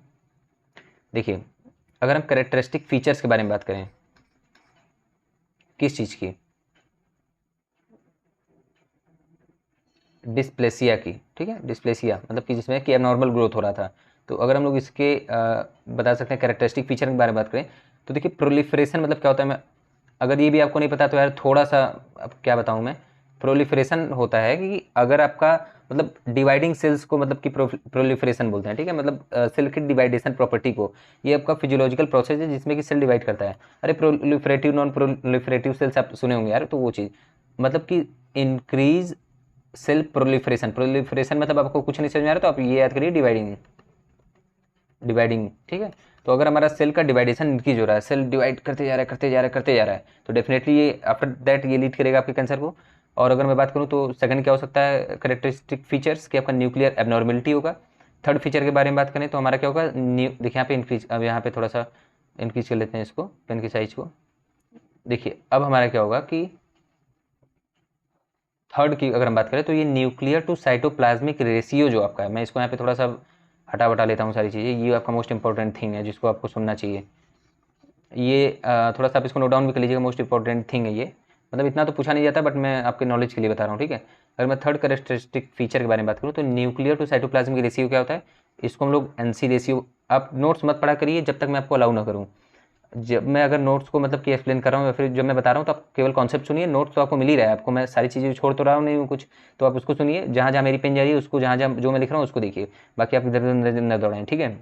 देखिए अगर हम कैरेक्टरिस्टिक फीचर्स के बारे में बात करें, किस चीज़ की, डिस्प्लेसिया की। ठीक है, डिस्प्लेसिया मतलब कि जिसमें कि एबनॉर्मल ग्रोथ हो रहा था। तो अगर हम लोग इसके बता सकते हैं कैरेक्टरिस्टिक फीचर के बारे में बात करें, तो देखिए प्रोलिफरेशन मतलब क्या होता है, मैं अगर ये भी आपको नहीं पता तो यार थोड़ा सा, अब क्या बताऊँ मैं। प्रोलिफरेशन होता है कि अगर आपका मतलब डिवाइडिंग सेल्स को मतलब कि प्रोलिफरेशन बोलते हैं। ठीक है, मतलब सेल की डिवाइडेशन प्रॉपर्टी को, ये आपका फिजियोलॉजिकल प्रोसेस है जिसमें कि सेल डिवाइड करता है। अरे प्रोलिफरेटिव नॉन प्रोलिफरेटिव सेल्स आप सुने होंगे यार, तो वो चीज़ मतलब कि इंक्रीज सेल प्रोलिफरेशन। प्रोलिफरेशन मतलब आपको कुछ नहीं समझ में आ रहा तो आप ये याद करिए, डिवाइडिंग, डिवाइडिंग। ठीक है, तो अगर हमारा सेल का डिवाइडेशन इंक्रीज हो रहा है, सेल डिवाइड करते जा रहा है, करते जा रहा है, करते जा रहा है, तो डेफिनेटली ये आफ्टर दैट ये लीड करेगा आपके कैंसर को। और अगर मैं बात करूँ तो सेकंड क्या हो सकता है करेक्टरिस्टिक फीचर्स, कि आपका न्यूक्लियर एबनॉर्मेलिटी होगा। थर्ड फीचर के बारे में बात करें तो हमारा क्या होगा, देखिए यहाँ पे इंक्रीज, अब यहाँ पे थोड़ा सा इंक्रीज कर लेते हैं इसको, पेन की साइज को। देखिए अब हमारा क्या होगा कि थर्ड की अगर हम बात करें तो ये न्यूक्लियर टू साइटोप्लाज्मिक रेशियो जो आपका है, मैं इसको यहाँ पे थोड़ा सा हटा बटा लेता हूँ सारी चीज़ें, ये आपका मोस्ट इंपॉर्टेंट थिंग है जिसको आपको सुनना चाहिए। ये थोड़ा सा आप इसको नोट डाउन भी कर लीजिएगा, मोस्ट इंपॉर्टेंट थिंग है ये। मतलब इतना तो पूछा नहीं जाता बट मैं आपके नॉलेज के लिए बता रहा हूँ। ठीक है, अगर मैं थर्ड कैरेक्टरिस्टिक फीचर के बारे में बात करूँ तो न्यूक्लियर टू साइटोप्लाज्मिक रेशियो क्या होता है, इसको हम लोग एनसी रेशियो, आप नोट्स मत पढ़ा करिए जब तक मैं आपको अलाउ ना करूँ। जब मैं अगर नोट्स को मतलब कि एक्सप्लेन कर रहा हूँ या फिर जब मैं बता रहा हूँ तो आप केवल कॉन्सेप्ट सुनिए, नोट्स तो आपको मिल ही रहा है, आपको मैं सारी चीज़ें छोड़ तो रहा हूँ नहीं हूँ कुछ, तो आप उसको सुनिए, जहाँ जहाँ मेरी पेन जा रही है उसको, जहाँ जहाँ जो मैं लिख रहा हूँ उसको देखिए, बाकी आप इधर उधर न दौड़ाएं। ठीक है,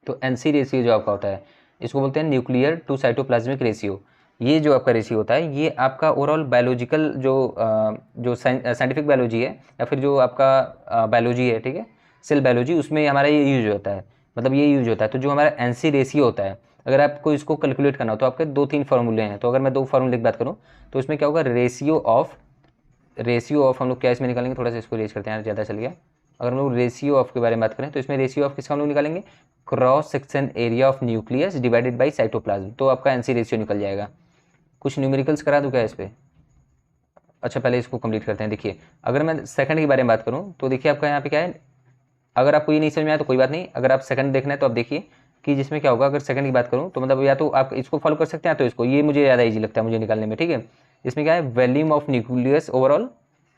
तो एनसी रेशियो जो आपका होता है इसको बोलते हैं न्यूक्लियर टू साइटोप्लाज्मिक रेशियो। ये जो आपका रेशियो होता है ये आपका ओवरऑल बायोलॉजिकल जो साइंटिफिक बायोलॉजी है या फिर जो आपका बायोलॉजी है, ठीक है, सेल बायोलॉजी, उसमें हमारा ये यूज होता है, मतलब ये यूज होता है। तो जो हमारा एनसी रेशियो होता है, अगर आपको इसको कैलकुलेट करना हो तो आपके दो तीन फार्मूले हैं। तो अगर मैं दो फार्मूले की बात करूँ तो इसमें क्या होगा, रेशियो ऑफ हम लोग क्या इसमें निकालेंगे, थोड़ा सा इसको रेज करते हैं, ज़्यादा चल गया। अगर हम लोग रेशियो ऑफ के बारे में बात करें तो इसमें रेशियो ऑफ किसका हम लोग निकालेंगे, cross section area of nucleus divided by cytoplasm, तो आपका एनसी रेशियो निकल जाएगा। कुछ न्यूमेरिकल्स करा दूँ क्या इस पर? अच्छा पहले इसको कंप्लीट करते हैं। देखिए अगर मैं सेकंड के बारे में बात करूँ तो देखिए आपका यहाँ पे क्या है, अगर आपको ये नहीं समझ में आया तो कोई बात नहीं, अगर आप सेकंड देखना है तो आप देखिए कि जिसमें क्या होगा, अगर सेकंड की बात करूँ तो मतलब या तो आप इसको फॉलो कर सकते हैं तो इसको, ये मुझे ज़्यादा ईजी लगता है मुझे निकालने में। ठीक है, इसमें क्या है, volume of nucleus, overall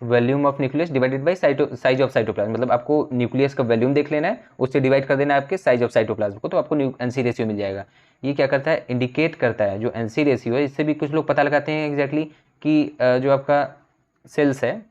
volume of nucleus divided by size of cytoplasm, मतलब आपको न्यूक्लियस का वॉल्यूम देख लेना है, उससे डिवाइड कर देना है आपके साइज ऑफ साइटोप्लाज्म को, तो आपको एनसी रेशियो मिल जाएगा। ये क्या करता है, इंडिकेट करता है, जो एनसी रेशियो है इससे भी कुछ लोग पता लगाते हैं एग्जैक्टली कि जो आपका सेल्स है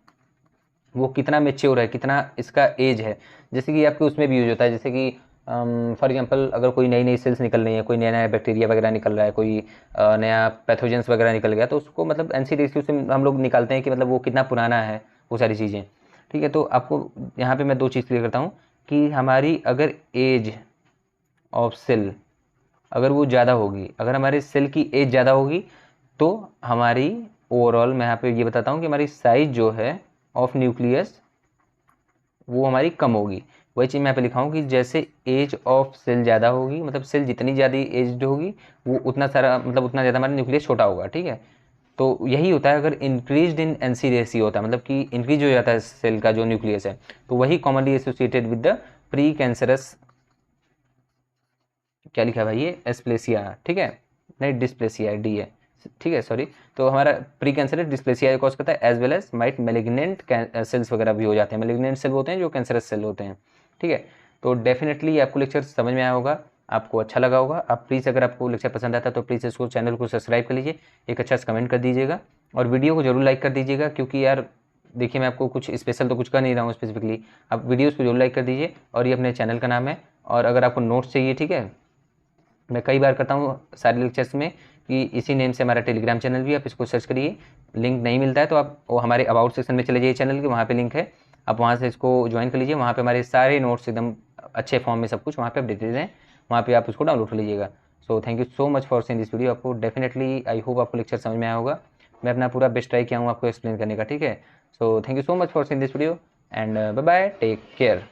वो कितना मेच्योर है, कितना इसका एज है। जैसे कि आपके उसमें भी यूज होता है, जैसे कि फॉर एग्जांपल अगर कोई नई नई सेल्स निकल रही है, कोई नया नया बैक्टीरिया वगैरह निकल रहा है, कोई नया पैथोजेंस वगैरह निकल गया, तो उसको मतलब एनसी रेशियो से हम लोग निकालते हैं कि मतलब वो कितना पुराना है, वो सारी चीज़ें। ठीक है, तो आपको यहाँ पे मैं दो चीज़ क्लियर करता हूँ कि हमारी अगर एज ऑफ सेल अगर वो ज़्यादा होगी, अगर हमारे सेल की एज ज़्यादा होगी तो हमारी ओवरऑल, मैं यहाँ पे ये बताता हूँ कि हमारी साइज जो है ऑफ न्यूक्लियस वो हमारी कम होगी। वही चीज़ मैं यहाँ पे लिखा हूँ कि जैसे एज ऑफ सेल ज़्यादा होगी, मतलब सेल जितनी ज़्यादा एज्ड होगी वो उतना सारा, मतलब उतना ज़्यादा हमारा न्यूक्लियस छोटा होगा। ठीक है, तो यही होता है अगर इंक्रीज इन एनसी रेशियो होता है, मतलब कि इंक्रीज हो जाता है सेल का जो न्यूक्लियस है, तो वही commonly associated with the pre cancerous, क्या लिखा है भाई ये, एस्प्लेसिया। ठीक है, नहीं डिस्प्लेसिया डी है, ठीक है सॉरी। तो हमारा प्री कैंसरस डिस्प्लेसिया कॉज करता है, as well as might malignant cells वगैरह भी हो जाते हैं, मेलिग्नेंट सेल होते हैं जो कैंसरस सेल होते हैं। ठीक है, तो डेफिनेटली आपको लेक्चर समझ में आया होगा, आपको अच्छा लगा होगा। आप प्लीज़ अगर आपको लेक्चर पसंद आता है तो प्लीज़ इसको चैनल को सब्सक्राइब कर लीजिए, एक अच्छा सा कमेंट कर दीजिएगा और वीडियो को जरूर लाइक कर दीजिएगा, क्योंकि यार देखिए मैं आपको कुछ स्पेशल तो कुछ कर नहीं रहा हूँ स्पेसिफिकली, आप वीडियोज़ को जरूर लाइक कर दीजिए। और ये अपने चैनल का नाम है। और अगर आपको नोट्स चाहिए, ठीक है, मैं कई बार करता हूँ सारे लेक्चर्स में कि इसी नेम से हमारा टेलीग्राम चैनल भी, आप इसको सर्च करिए। लिंक नहीं मिलता है तो आप वो हमारे अबाउट सेक्शन में चले जाइए चैनल के, वहाँ पे लिंक है, आप वहाँ से इसको ज्वाइन कर लीजिए। वहाँ पे हमारे सारे नोट्स एकदम अच्छे फॉर्म में सब कुछ वहाँ पे अपडेटेड हैं, वहाँ पे आप उसको डाउनलोड कर लीजिएगा। सो thank you so much for seeing this video. आपको डेफिनेटली आई होप आपको लेक्चर समझ में आया होगा। मैं अपना पूरा बेस्ट ट्राई किया हूँ आपको एक्सप्लेन करने का, ठीक है। So thank you so much for seeing this video and bye bye, take care.